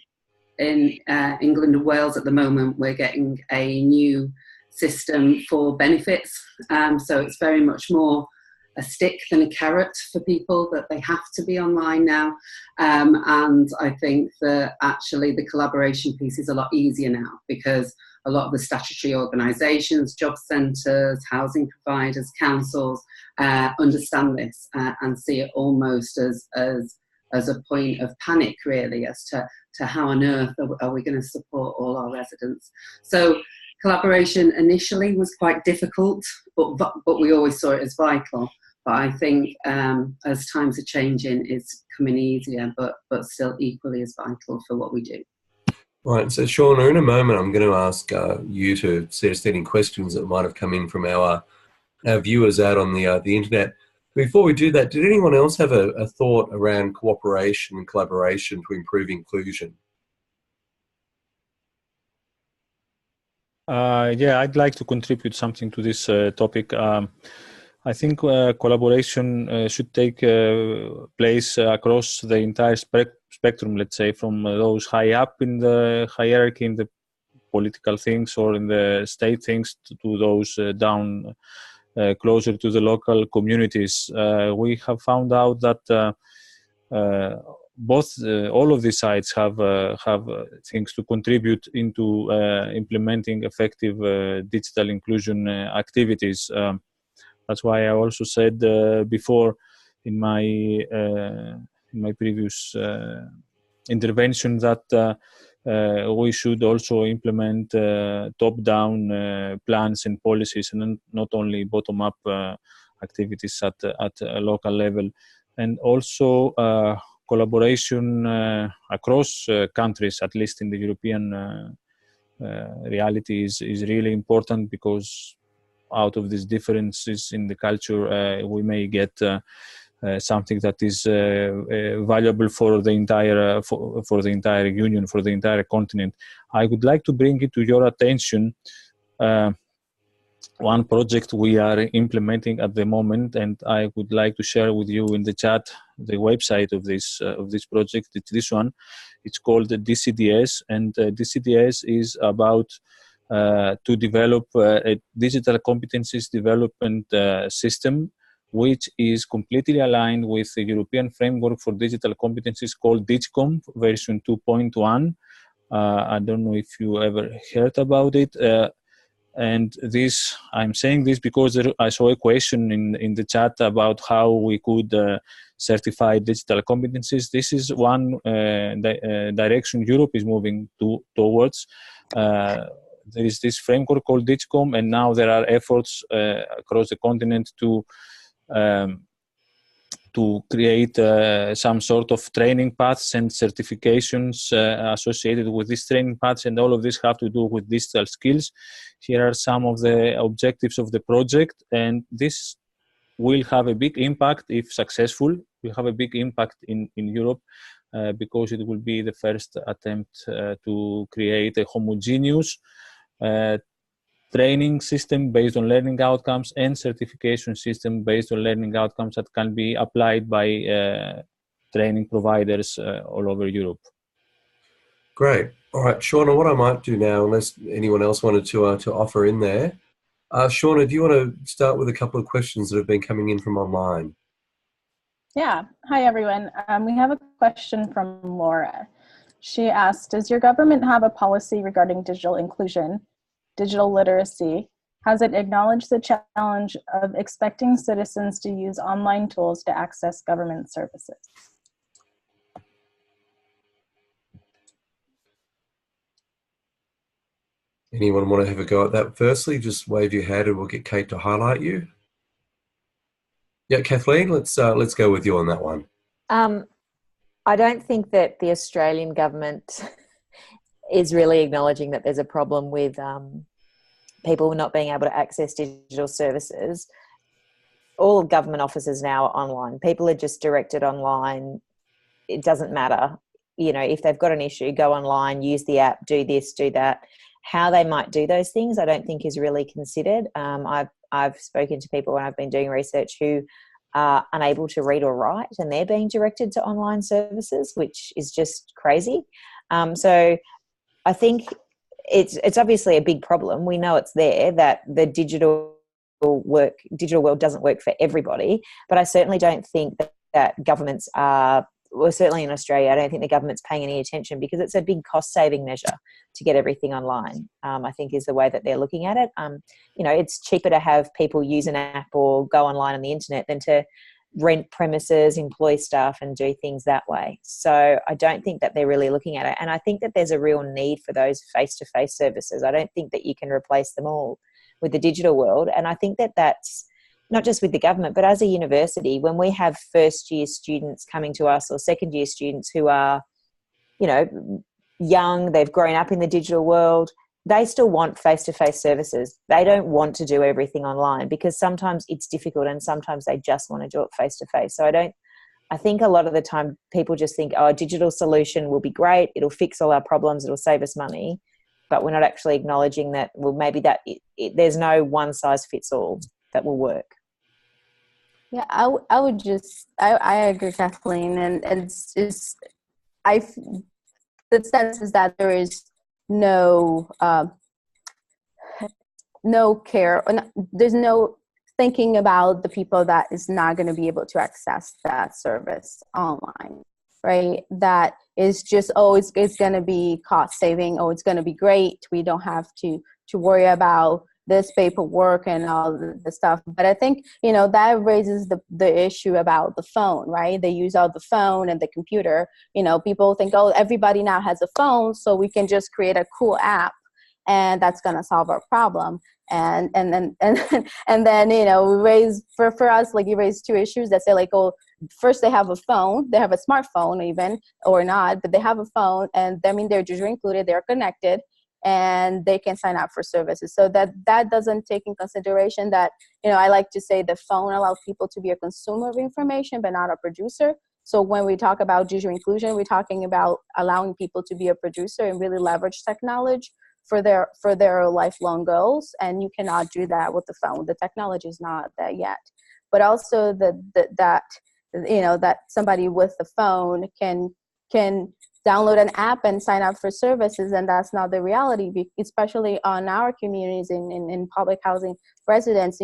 England and Wales at the moment, we're getting a new system for benefits. So it's very much more stick than a carrot for people, that they have to be online now. And I think that actually the collaboration piece is a lot easier now, because a lot of the statutory organisations, job centres, housing providers, councils understand this and see it almost as a point of panic, really, as to how on earth are we going to support all our residents. So collaboration initially was quite difficult, but we always saw it as vital. But I think as times are changing, it's coming easier, but still equally as vital for what we do. Right, so Shauna, in a moment I'm going to ask you to see us any questions that might have come in from our viewers out on the internet. Before we do that, did anyone else have a thought around cooperation and collaboration to improve inclusion? Yeah, I'd like to contribute something to this topic. I think collaboration should take place across the entire spectrum, let's say, from those high up in the hierarchy, in the political things or in the state things, to those down closer to the local communities. We have found out that all of these sides have things to contribute into implementing effective digital inclusion activities. That's why I also said before in my previous intervention that we should also implement top-down plans and policies, and not only bottom-up activities at a local level. And also collaboration across countries, at least in the European reality, is really important, because out of these differences in the culture, we may get something that is valuable for the entire for the entire union, for the entire continent. I would like to bring it to your attention one project we are implementing at the moment, and I would like to share with you in the chat the website of this project. It's this one. It's called the DCDS, and DCDS is about to develop a digital competencies development system, which is completely aligned with the European framework for digital competencies called DIGCOM version 2.1. I don't know if you ever heard about it. And this, I'm saying this because I saw a question in the chat about how we could certify digital competencies. This is one direction Europe is moving towards. There is this framework called DIGCOM, and now there are efforts across the continent to create some sort of training paths and certifications associated with these training paths, and all of this have to do with digital skills. Here are some of the objectives of the project, and this will have a big impact if successful. Will have a big impact in Europe because it will be the first attempt to create a homogeneous training system based on learning outcomes and certification system based on learning outcomes that can be applied by training providers all over Europe. Great. All right, Shauna, what I might do now, unless anyone else wanted to offer in there, Shauna, do you want to start with a couple of questions that have been coming in from online? Yeah. Hi, everyone. We have a question from Laura. She asked, does your government have a policy regarding digital inclusion, digital literacy? Has it acknowledged the challenge of expecting citizens to use online tools to access government services? Anyone want to have a go at that? Firstly, just wave your hand and we'll get Kate to highlight you. Yeah, Kathleen, let's go with you on that one. I don't think that the Australian government is really acknowledging that there's a problem with people not being able to access digital services. All government offices now are online. People are just directed online. It doesn't matter. You know, if they've got an issue, go online, use the app, do this, do that. How they might do those things, I don't think is really considered. I've spoken to people when I've been doing research who are unable to read or write, and they're being directed to online services, which is just crazy. So I think it's obviously a big problem. We know it's there, that the digital digital world doesn't work for everybody, but I certainly don't think that governments are, well, certainly in Australia, I don't think the government's paying any attention, because it's a big cost-saving measure to get everything online, I think is the way that they're looking at it. It's cheaper to have people use an app or go online on the internet than to rent premises, employ staff, and do things that way. So I don't think that they're really looking at it. And I think that there's a real need for those face-to-face services. I don't think that you can replace them all with the digital world. And I think that that's not just with the government, but as a university, when we have first-year students coming to us, or second-year students who are, young, they've grown up in the digital world, they still want face-to-face services. They don't want to do everything online, because sometimes it's difficult and sometimes they just want to do it face-to-face. So I think a lot of the time people just think, a digital solution will be great, it'll fix all our problems, it'll save us money, but we're not actually acknowledging that, well, maybe that there's no one-size-fits-all that will work. Yeah, I would just, I agree, Kathleen, and it's just, the sense is that there is no care, or there's no thinking about the people that is not going to be able to access that service online, right? That is just, it's going to be cost saving, it's going to be great, we don't have to worry about this paperwork and all the stuff. But I think, that raises the issue about the phone, right? They use all the phone and the computer. People think, everybody now has a phone, so we can just create a cool app and that's going to solve our problem. And then we raise, for us, like, you raise two issues that say, like, first they have a phone, they have a smartphone even, or not, but they have a phone, and I mean, they're usually included, they're connected, and they can sign up for services. So that doesn't take in consideration that, I like to say the phone allows people to be a consumer of information, but not a producer. So when we talk about digital inclusion, we're talking about allowing people to be a producer and really leverage technology for their lifelong goals. And you cannot do that with the phone. The technology is not there yet. But also that somebody with the phone can download an app and sign up for services, and that's not the reality, especially on our communities in public housing residents.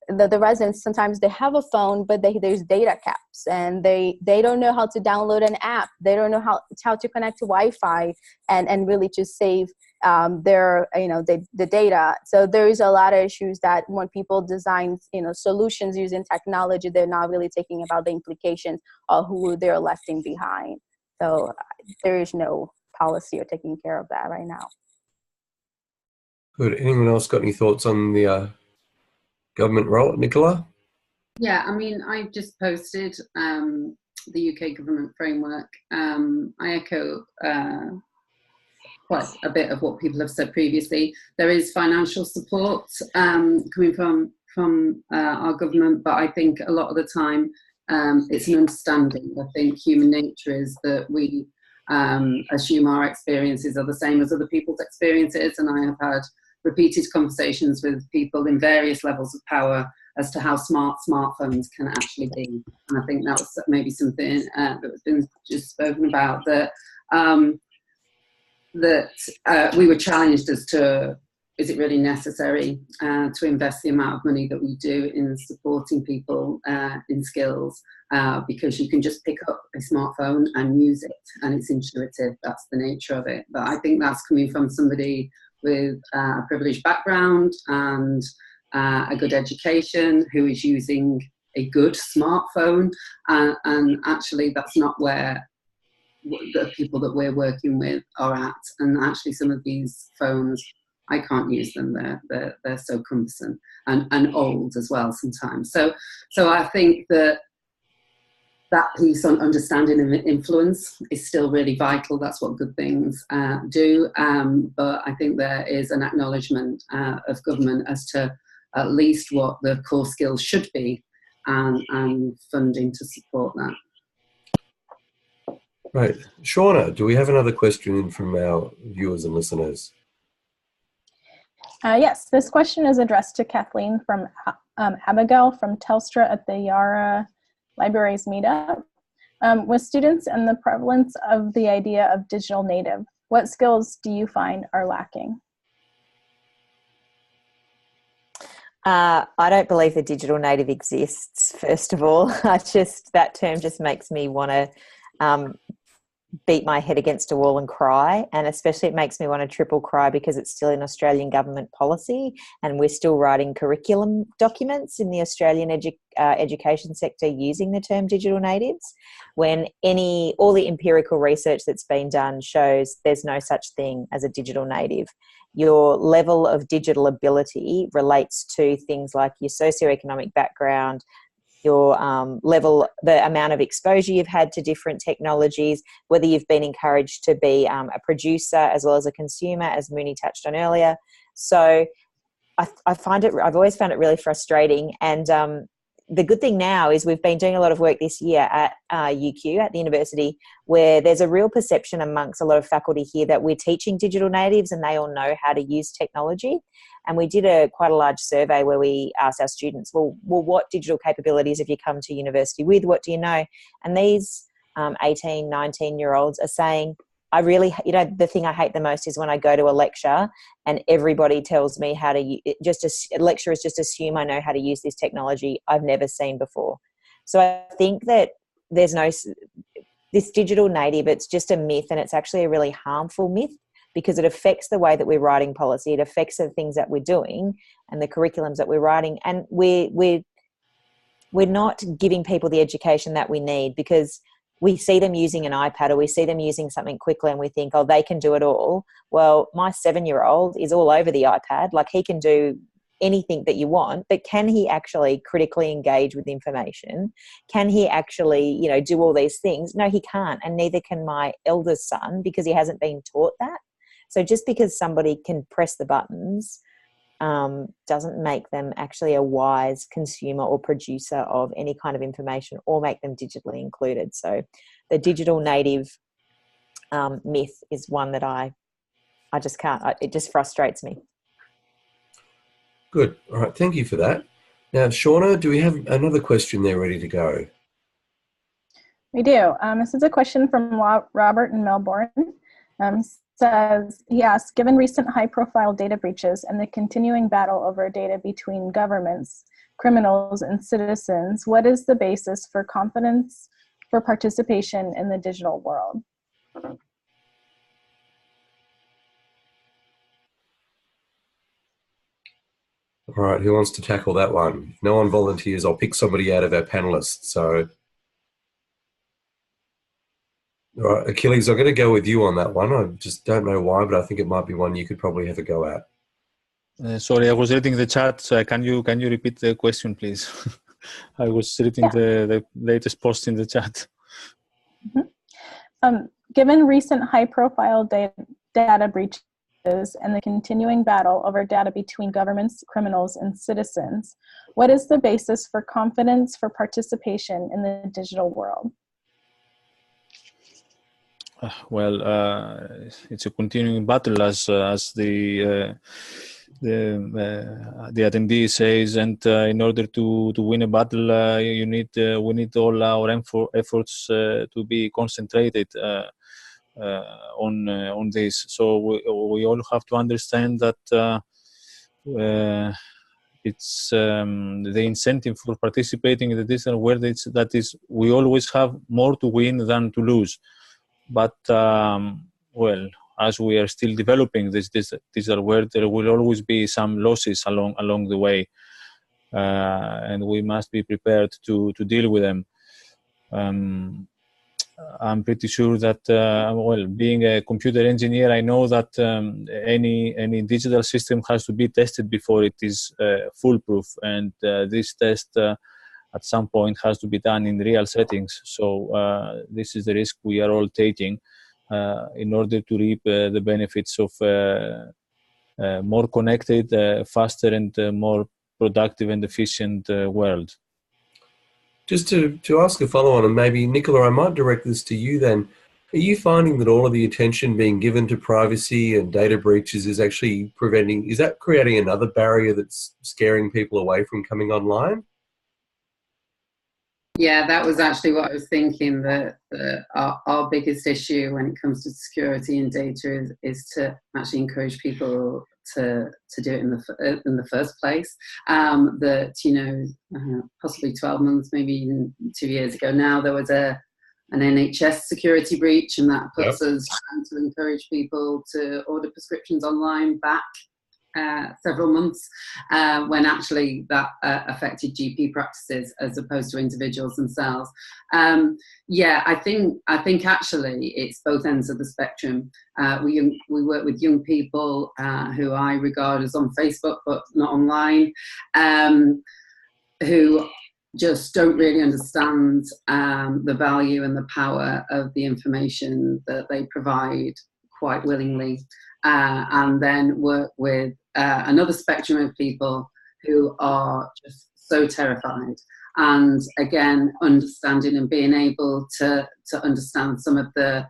The residents, sometimes they have a phone, but there's data caps, and they don't know how to download an app. They don't know how to connect to Wi-Fi and really just save their the data. So there's a lot of issues that when people design solutions using technology, they're not really thinking about the implications of who they're left behind. So there is no policy or taking care of that right now. Good. Anyone else got any thoughts on the government role, Nicola? Yeah, I mean, I just posted the UK government framework. I echo quite a bit of what people have said previously. There is financial support coming from our government, but I think a lot of the time it's an understanding. I think human nature is that we assume our experiences are the same as other people's experiences, and I have had repeated conversations with people in various levels of power as to how smart smartphones can actually be. And I think that was maybe something that has been just spoken about, that we were challenged as to, is it really necessary to invest the amount of money that we do in supporting people in skills, because you can just pick up a smartphone and use it, and it's intuitive. That's the nature of it. But I think that's coming from somebody with a privileged background and a good education, who is using a good smartphone, and actually that's not where the people that we're working with are at. And actually some of these phones, I can't use them. They're so cumbersome and old as well sometimes. So I think that piece on understanding and influence is still really vital. That's what good things do. But I think there is an acknowledgement of government as to at least what the core skills should be, and funding to support that. Right. Shauna, do we have another question in from our viewers and listeners? Yes, this question is addressed to Kathleen from Abigail from Telstra at the Yarra Libraries meetup. With students and the prevalence of the idea of digital native, what skills do you find are lacking? I don't believe the digital native exists, first of all. That term just makes me want to beat my head against a wall and cry, and especially it makes me want to triple cry because it's still in Australian government policy and we're still writing curriculum documents in the Australian education sector using the term digital natives, when all the empirical research that's been done shows there's no such thing as a digital native. Your level of digital ability relates to things like your socioeconomic background, your the amount of exposure you've had to different technologies, whether you've been encouraged to be a producer as well as a consumer, as Mooney touched on earlier. So I've always found it really frustrating. And the good thing now is we've been doing a lot of work this year at UQ, at the university, where there's a real perception amongst a lot of faculty here that we're teaching digital natives and they all know how to use technology. And we did quite a large survey where we asked our students, well, what digital capabilities have you come to university with? What do you know? And these 18, 19-year-olds are saying, the thing I hate the most is when I go to a lecture and everybody tells me how to lecturers just assume I know how to use this technology I've never seen before. So I think that there's this digital native, it's just a myth, and it's actually a really harmful myth because it affects the way that we're writing policy. It affects the things that we're doing and the curriculums that we're writing. And we're not giving people the education that we need, because we see them using an iPad or we see them using something quickly and we think, oh, they can do it all. Well, my 7-year-old is all over the iPad. Like, he can do anything that you want, but can he actually critically engage with information? Can he actually, do all these things? No, he can't. And neither can my eldest son, because he hasn't been taught that. So just because somebody can press the buttons doesn't make them actually a wise consumer or producer of any kind of information or make them digitally included. So the digital native myth is one that I just can't, it just frustrates me. Good. All right. Thank you for that. Now, Shauna, do we have another question there ready to go? We do. This is a question from Robert in Melbourne. He asks, given recent high-profile data breaches and the continuing battle over data between governments, criminals, and citizens, what is the basis for confidence for participation in the digital world? All right, who wants to tackle that one? If no one volunteers, I'll pick somebody out of our panelists. So, all right, Achilles, I'm going to go with you on that one. I just don't know why, but I think it might be one you could probably have a go at. Sorry, I was reading the chat. So can you repeat the question, please? I was reading the latest post in the chat. Mm-hmm. Given recent high-profile data breaches and the continuing battle over data between governments, criminals, and citizens, what is the basis for confidence for participation in the digital world? Well, it's a continuing battle, as the attendee says, and in order to win a battle, we need all our efforts to be concentrated on this. So we all have to understand that it's the incentive for participating in the digital world. We always have more to win than to lose. But well, as we are still developing this digital world, there will always be some losses along the way, and we must be prepared to deal with them. I'm pretty sure that, well, being a computer engineer, I know that any digital system has to be tested before it is foolproof, and this test at some point has to be done in real settings. So this is the risk we are all taking in order to reap the benefits of more connected, faster, and more productive and efficient world. Just to ask a follow-on, and maybe, Nicola, I might direct this to you then. Are you finding that all of the attention being given to privacy and data breaches is actually is that creating another barrier that's scaring people away from coming online? Yeah, that was actually what I was thinking, that our biggest issue when it comes to security and data is to actually encourage people to do it in the first place. That, you know, possibly 12 months, maybe even 2 years ago now, there was an NHS security breach, and that puts us trying to encourage people to order prescriptions online back several months, when actually that affected GP practices as opposed to individuals themselves. Yeah, I think actually it's both ends of the spectrum. We work with young people who I regard as on Facebook but not online, who just don't really understand the value and the power of the information that they provide quite willingly, and then work with another spectrum of people who are just so terrified. And again, understanding and being able to understand some of the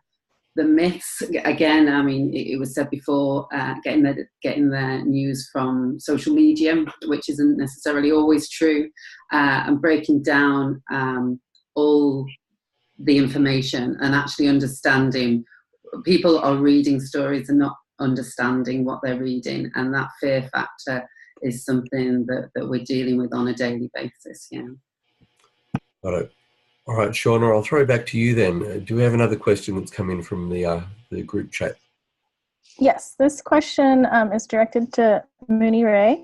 myths. Again, I mean, it was said before, getting their news from social media, which isn't necessarily always true, and breaking down all the information and actually understanding. People are reading stories and not understanding what they're reading, and that fear factor is something that we're dealing with on a daily basis. Yeah. Got it. All right, Shauna, I'll throw it back to you then. Do we have another question that's come in from the group chat? Yes, this question is directed to Munirih.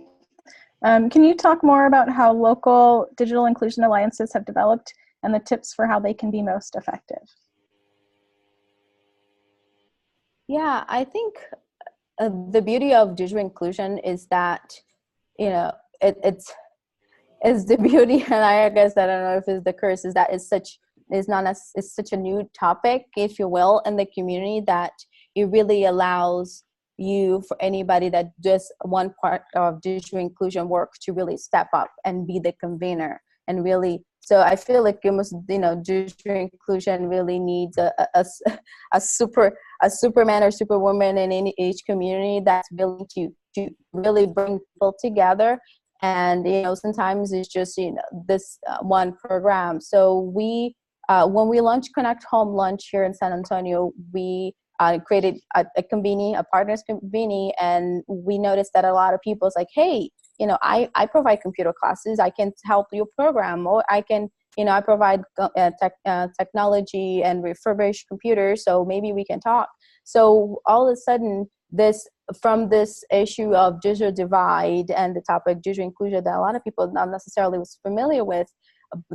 Can you talk more about how local digital inclusion alliances have developed and the tips for how they can be most effective? Yeah, I think the beauty of digital inclusion is that, you know, it's the beauty, and I guess I don't know if it's the curse, is that it's such a new topic, if you will, in the community, that it really allows you, for anybody that does one part of digital inclusion work, to really step up and be the convener. And really, so I feel like almost, you know, digital inclusion really needs a superman or superwoman in each community that's willing to really bring people together. And, you know, sometimes it's just, you know, this one program. So we, when we launched Connect Home Lunch here in San Antonio, we created a partners conveni, and we noticed that a lot of people is like, hey, you know, I provide computer classes, I can help you program, or I can, you know, I provide technology and refurbished computers, so maybe we can talk. So all of a sudden, from this issue of digital divide and the topic digital inclusion that a lot of people not necessarily was familiar with,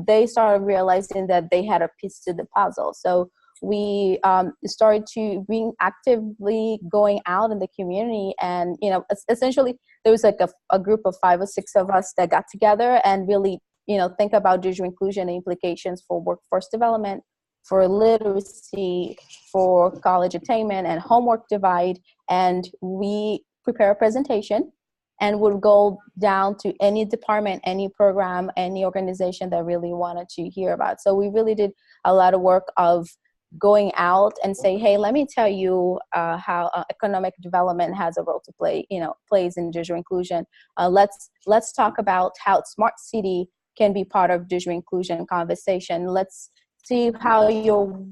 they started realizing that they had a piece to the puzzle. So we started to being actively going out in the community, and, you know, essentially there was like a group of 5 or 6 of us that got together and really, you know, think about digital inclusion and implications for workforce development, for literacy, for college attainment and homework divide. And we prepare a presentation and would go down to any department, any program, any organization that really wanted to hear about. So we really did a lot of work of going out and say, hey, let me tell you how economic development has a role to play, you know, plays in digital inclusion. Let's talk about how smart city can be part of digital inclusion conversation. Let's see how your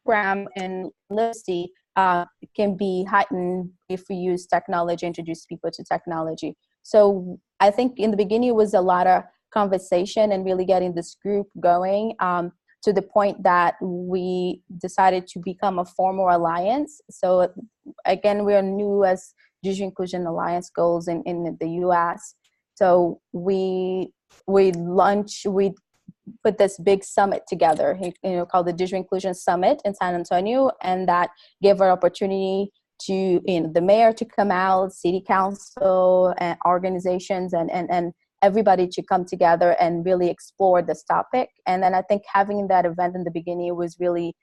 program and literacy can be heightened if we use technology, introduce people to technology. So I think in the beginning it was a lot of conversation and really getting this group going, to the point that we decided to become a formal alliance. So again, we are new as Digital Inclusion Alliance goals in the US. So we put this big summit together, you know, called the Digital Inclusion Summit in San Antonio, and that gave our opportunity to, you know, the mayor to come out, city council and organizations and everybody to come together and really explore this topic. And then I think having that event in the beginning was really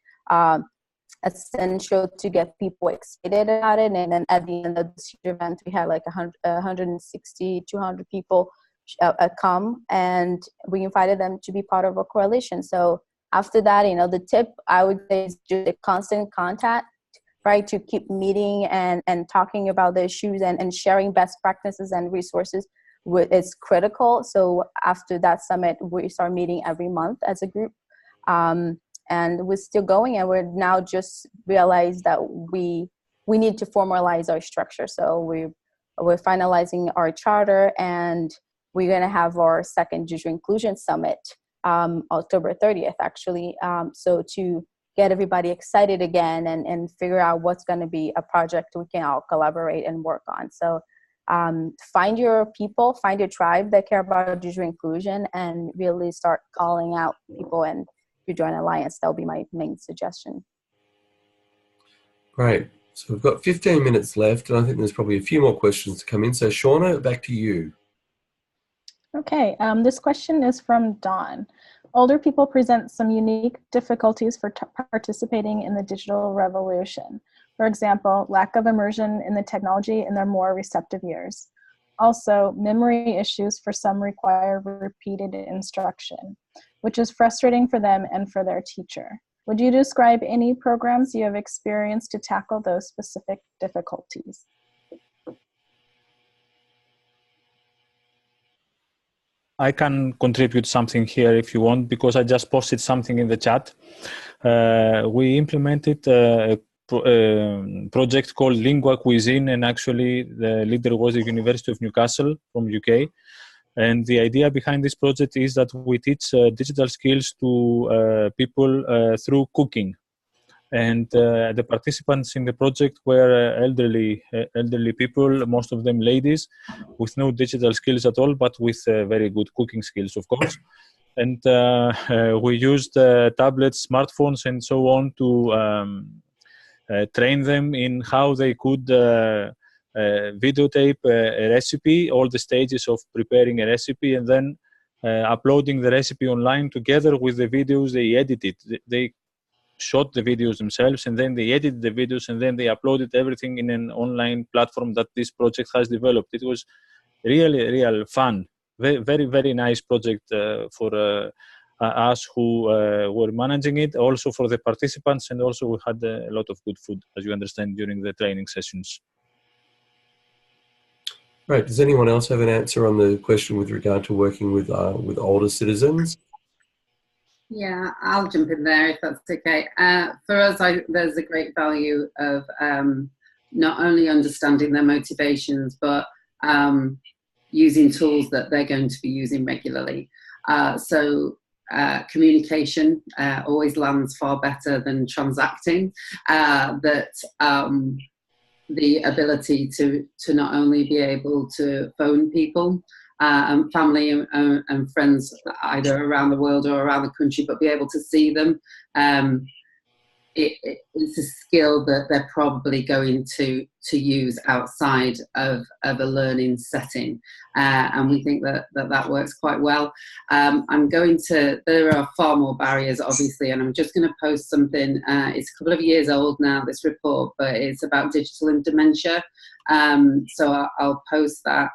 essential to get people excited about it. And then at the end of this event, we had like 160, 200 people come, and we invited them to be part of a coalition. So after that, you know, the tip I would say is just a constant contact, right, to keep meeting and talking about the issues and sharing best practices and resources is critical. So after that summit, we start meeting every month as a group, and we're still going, and we're now just realized that we need to formalize our structure. So we're finalizing our charter, and we're going to have our second Digital Inclusion Summit October 30th, actually. So to get everybody excited again and figure out what's going to be a project we can all collaborate and work on. So find your people, find your tribe that care about digital inclusion, and really start calling out people. And if you join Alliance, that'll be my main suggestion. Great. So we've got 15 minutes left, and I think there's probably a few more questions to come in. So Shauna, back to you. Okay, this question is from Dawn. Older people present some unique difficulties for participating in the digital revolution. For example, lack of immersion in the technology in their more receptive years. Also, memory issues for some require repeated instruction, which is frustrating for them and for their teacher. Would you describe any programs you have experienced to tackle those specific difficulties? I can contribute something here if you want, because I just posted something in the chat. We implemented a project called Lingua Cuisine, and actually the leader was the University of Newcastle from UK. And the idea behind this project is that we teach digital skills to people through cooking. And the participants in the project were elderly people, most of them ladies, with no digital skills at all, but with very good cooking skills, of course. And we used tablets, smartphones, and so on to train them in how they could videotape a recipe, all the stages of preparing a recipe, and then uploading the recipe online together with the videos they edited. They shot the videos themselves, and then they edited the videos, and then they uploaded everything in an online platform that this project has developed. It was really fun. Very, very nice project for us who were managing it, also for the participants, and also we had a lot of good food, as you understand, during the training sessions. Right. Does anyone else have an answer on the question with regard to working with older citizens? Yeah, I'll jump in there if that's okay. For us, there's a great value of not only understanding their motivations, but using tools that they're going to be using regularly. So communication always lands far better than transacting. The ability to not only be able to phone people, and family and friends either around the world or around the country, but be able to see them. It's a skill that they're probably going to use outside of a learning setting, and we think that works quite well. There are far more barriers, obviously, and I'm just going to post something. It's a couple of years old now, this report, but it's about digital and dementia. So I'll post that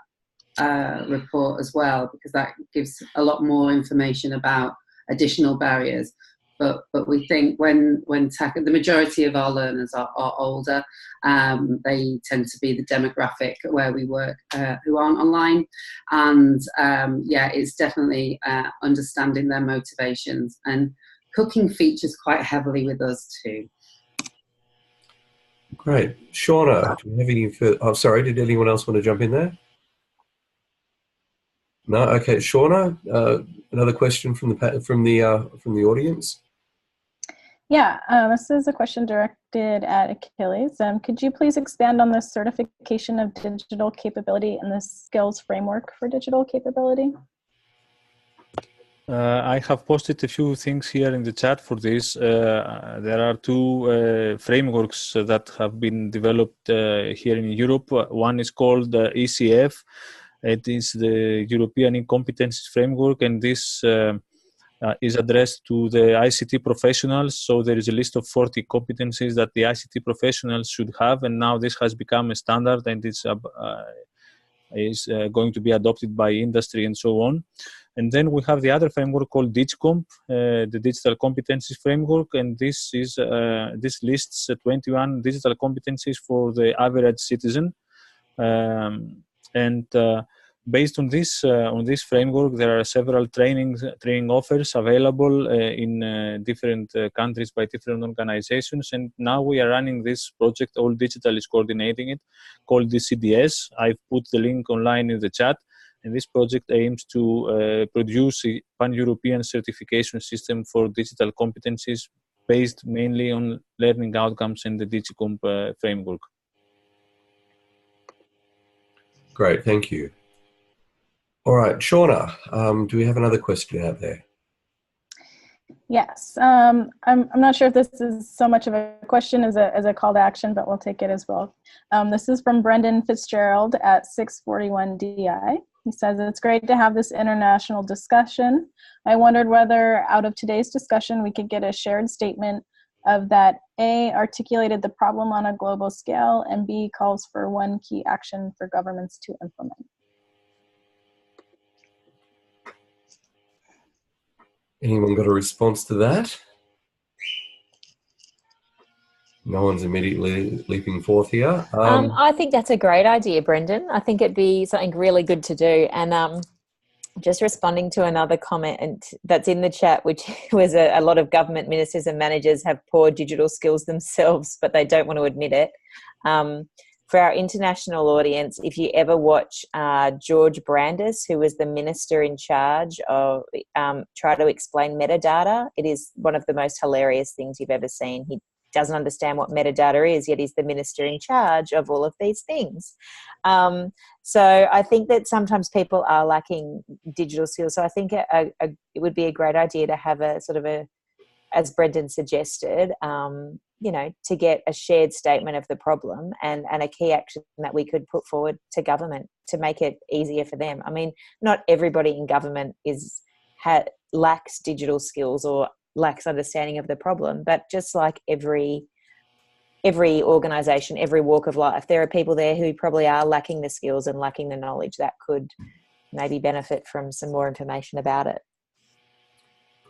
report as well, because that gives a lot more information about additional barriers. But we think when the majority of our learners are older, they tend to be the demographic where we work who aren't online, and it's definitely understanding their motivations, and cooking features quite heavily with us too. Great. Shauna, do we have any further? Oh, sorry, did anyone else want to jump in there? No? Okay, Shauna, another question from the audience. Yeah, this is a question directed at Achilles. Could you please expand on the certification of digital capability and the skills framework for digital capability? I have posted a few things here in the chat for this. There are two frameworks that have been developed here in Europe. One is called ECF. It is the European Incompetencies Framework, and this is addressed to the ICT professionals. So there is a list of 40 competencies that the ICT professionals should have, and now this has become a standard, and it's going to be adopted by industry and so on. And then we have the other framework called DigComp, the Digital Competencies Framework, and this lists 21 digital competencies for the average citizen. based on this framework, there are several training offers available in different countries by different organizations. And now we are running this project. All Digital is coordinating it, called the CDS. I've put the link online in the chat. And this project aims to produce a pan-European certification system for digital competencies based mainly on learning outcomes in the DigiComp framework. Great, thank you. All right, Shauna, do we have another question out there? Yes, I'm not sure if this is so much of a question as a call to action, but we'll take it as well. This is from Brendan Fitzgerald at 641 DI. He says, it's great to have this international discussion. I wondered whether out of today's discussion we could get a shared statement of that A, articulated the problem on a global scale, and B, calls for one key action for governments to implement. Anyone got a response to that? No one's immediately leaping forth here. I think that's a great idea, Brendan. I think it'd be something really good to do. And just responding to another comment that's in the chat, which was a lot of government ministers and managers have poor digital skills themselves, but they don't want to admit it. For our international audience, if you ever watch George Brandis, who was the minister in charge of try to explain metadata, it is one of the most hilarious things you've ever seen. He doesn't understand what metadata is, yet he's the minister in charge of all of these things. So I think that sometimes people are lacking digital skills. So I think it would be a great idea to have a sort of as Brendan suggested, to get a shared statement of the problem and a key action that we could put forward to government to make it easier for them. I mean, not everybody in government lacks digital skills or lacks understanding of the problem, but just like every organisation, every walk of life, there are people there who probably are lacking the skills and lacking the knowledge that could maybe benefit from some more information about it.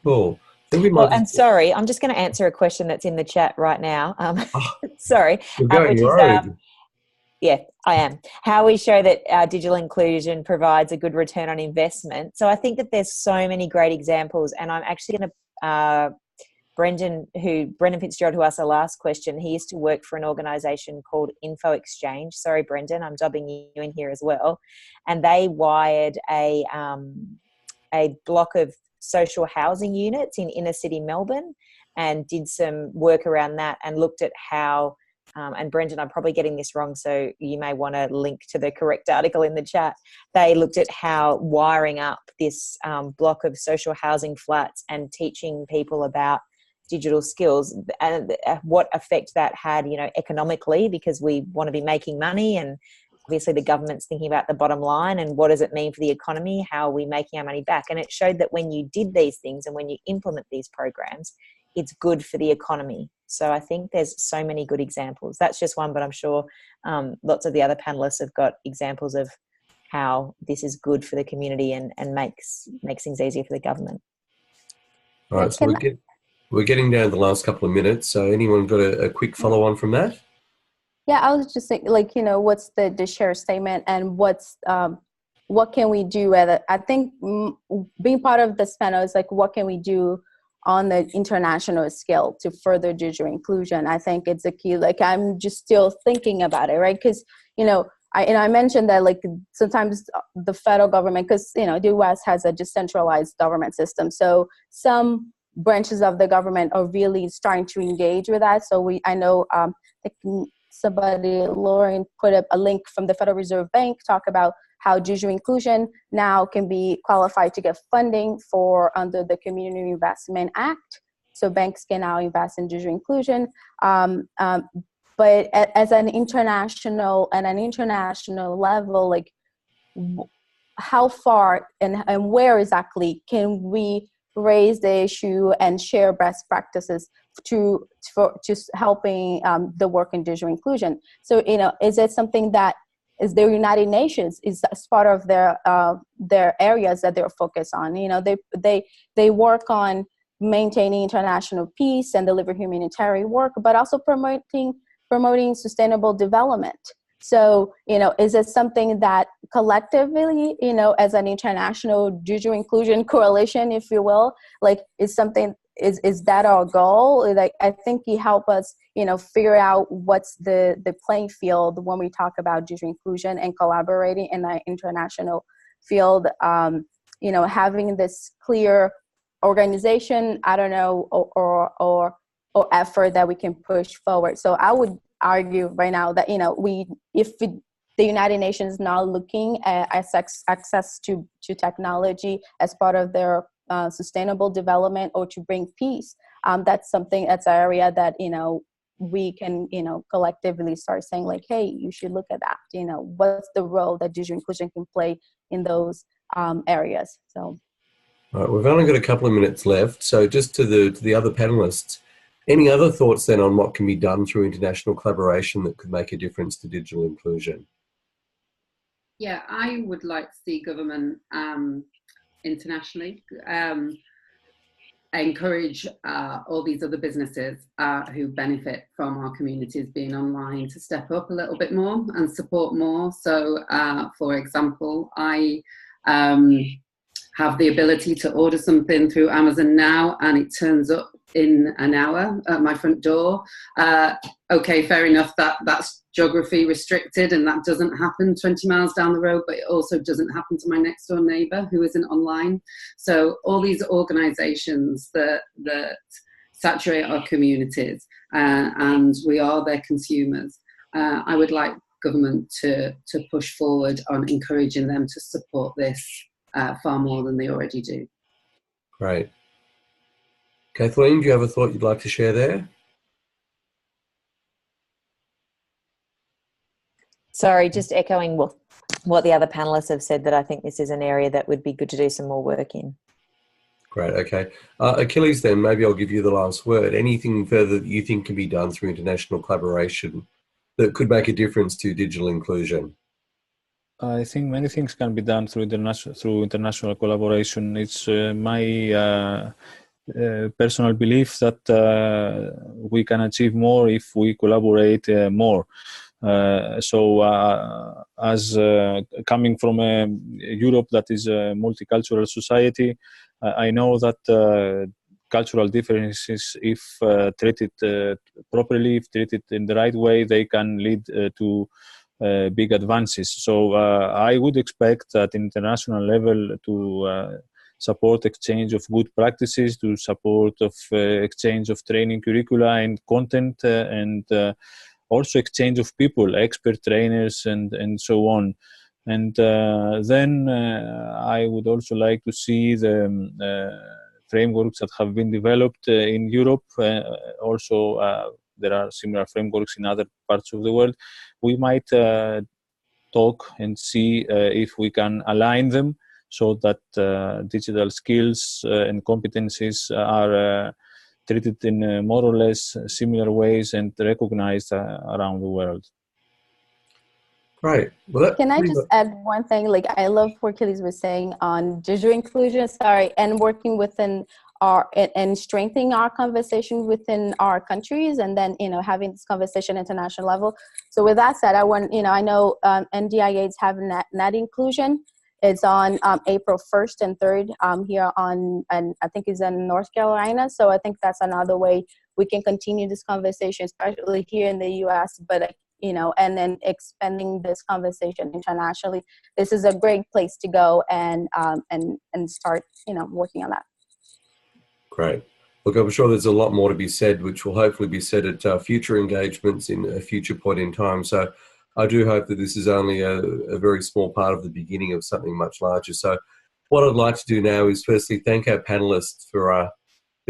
Cool. And sorry, I'm just going to answer a question that's in the chat right now. Sorry. Yeah, I am. How we show that our digital inclusion provides a good return on investment. So I think that there's so many great examples, and I'm actually going to, Brendan Fitzgerald, who asked the last question, he used to work for an organisation called Info Exchange. Sorry, Brendan, I'm dubbing you in here as well. And they wired a block of social housing units in inner city Melbourne and did some work around that and looked at how, and Brendan, I'm probably getting this wrong, so you may want to link to the correct article in the chat. They looked at how wiring up this block of social housing flats and teaching people about digital skills and what effect that had, economically, because we want to be making money, and obviously the government's thinking about the bottom line and what does it mean for the economy, how are we making our money back. And it showed that when you did these things and when you implement these programs, it's good for the economy. So I think there's so many good examples. That's just one, but I'm sure lots of the other panelists have got examples of how this is good for the community and makes things easier for the government. All right, so we're getting down to the last couple of minutes. So anyone got a quick follow on from that? Yeah, I was just saying, what's the share statement and what can we do? I think being part of this panel is what can we do on the international scale to further digital inclusion? I think it's a key. I'm just still thinking about it, right? Because I mentioned that sometimes the federal government, because the US has a decentralized government system, so some branches of the government are really starting to engage with that. So I know Lauren put up a link from the Federal Reserve Bank, talk about how digital inclusion now can be qualified to get funding under the Community Investment Act. So banks can now invest in digital inclusion. But as an international level, how far and where exactly can we raise the issue and share best practices for just helping the work in digital inclusion? So, is it something that is the United Nations is as part of their areas that they're focused on? They work on maintaining international peace and deliver humanitarian work, but also promoting sustainable development. So, is it something that collectively, as an international digital inclusion coalition, if you will, like, is that our goal? Like, I think you help us, figure out what's the playing field when we talk about digital inclusion and collaborating in an international field. Having this clear organization, I don't know, or effort that we can push forward. So I would argue right now that the United Nations is not looking at access to technology as part of their sustainable development or to bring peace, that's an area that we can collectively start saying, like, hey, you should look at that. What's the role that digital inclusion can play in those areas? So all right, we've only got a couple of minutes left, so just to the other panelists, any other thoughts then on what can be done through international collaboration that could make a difference to digital inclusion? Yeah, I would like to see government internationally encourage all these other businesses who benefit from our communities being online to step up a little bit more and support more. So, for example, I have the ability to order something through Amazon now and it turns up in an hour at my front door. Okay, fair enough, that's geography restricted and that doesn't happen 20 miles down the road, but it also doesn't happen to my next door neighbour who isn't online. So all these organisations that saturate our communities and we are their consumers, I would like government to push forward on encouraging them to support this far more than they already do. Great. Kathleen, do you have a thought you'd like to share there? Sorry, just echoing what the other panelists have said, that I think this is an area that would be good to do some more work in. Great, okay. Achilles, then, maybe I'll give you the last word. Anything further that you think can be done through international collaboration that could make a difference to digital inclusion? I think many things can be done through international collaboration. It's my personal belief that we can achieve more if we collaborate more. As coming from Europe that is a multicultural society, I know that cultural differences, if treated properly, if treated in the right way, they can lead to big advances. So I would expect at international level to support exchange of good practices, to support of exchange of training curricula and content, and also exchange of people, expert trainers, and so on. And then I would also like to see the frameworks that have been developed in Europe. Also, there are similar frameworks in other parts of the world. We might talk and see if we can align them so that digital skills and competencies are treated in more or less similar ways and recognized around the world. Right. Well, can I just add one thing? Like, I love what Achilles was saying on digital inclusion, and working within and strengthening our conversation within our countries, and then, having this conversation at international level. So with that said, I know NDIA's have net inclusion. It's on April 1st and 3rd here and I think it's in North Carolina. So I think that's another way we can continue this conversation, especially here in the US, but and then expanding this conversation internationally. This is a great place to go and start, working on that. Great. Look, I'm sure there's a lot more to be said, which will hopefully be said at future engagements in a future point in time. So I do hope that this is only a very small part of the beginning of something much larger. So what I'd like to do now is firstly thank our panelists for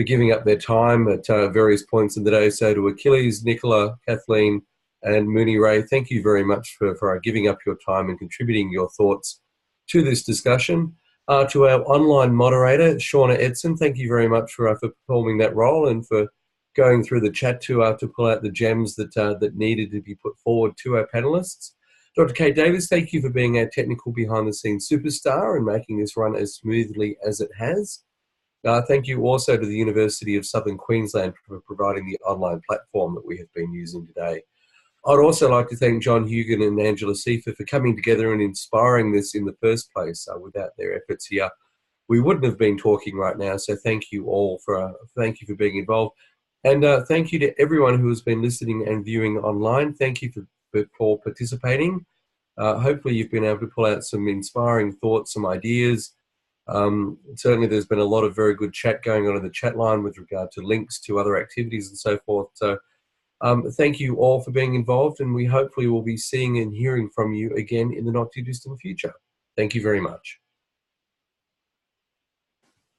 giving up their time at various points in the day. So to Achilles, Nicola, Kathleen, and Munirih, thank you very much for giving up your time and contributing your thoughts to this discussion. To our online moderator, Shauna Edson, thank you very much for performing that role and for going through the chat to pull out the gems that needed to be put forward to our panelists. Dr. Kate Davis, thank you for being our technical behind-the-scenes superstar and making this run as smoothly as it has. Thank you also to the University of Southern Queensland for providing the online platform that we have been using today. I'd also like to thank John Hugan and Angela Seifer for coming together and inspiring this in the first place. Without their efforts here, we wouldn't have been talking right now. So thank you all for being involved. And thank you to everyone who has been listening and viewing online. Thank you for participating. Hopefully you've been able to pull out some inspiring thoughts, some ideas. Certainly there's been a lot of very good chat going on in the chat line with regard to links to other activities and so forth. So thank you all for being involved, and we hopefully will be seeing and hearing from you again in the not too distant future. Thank you very much.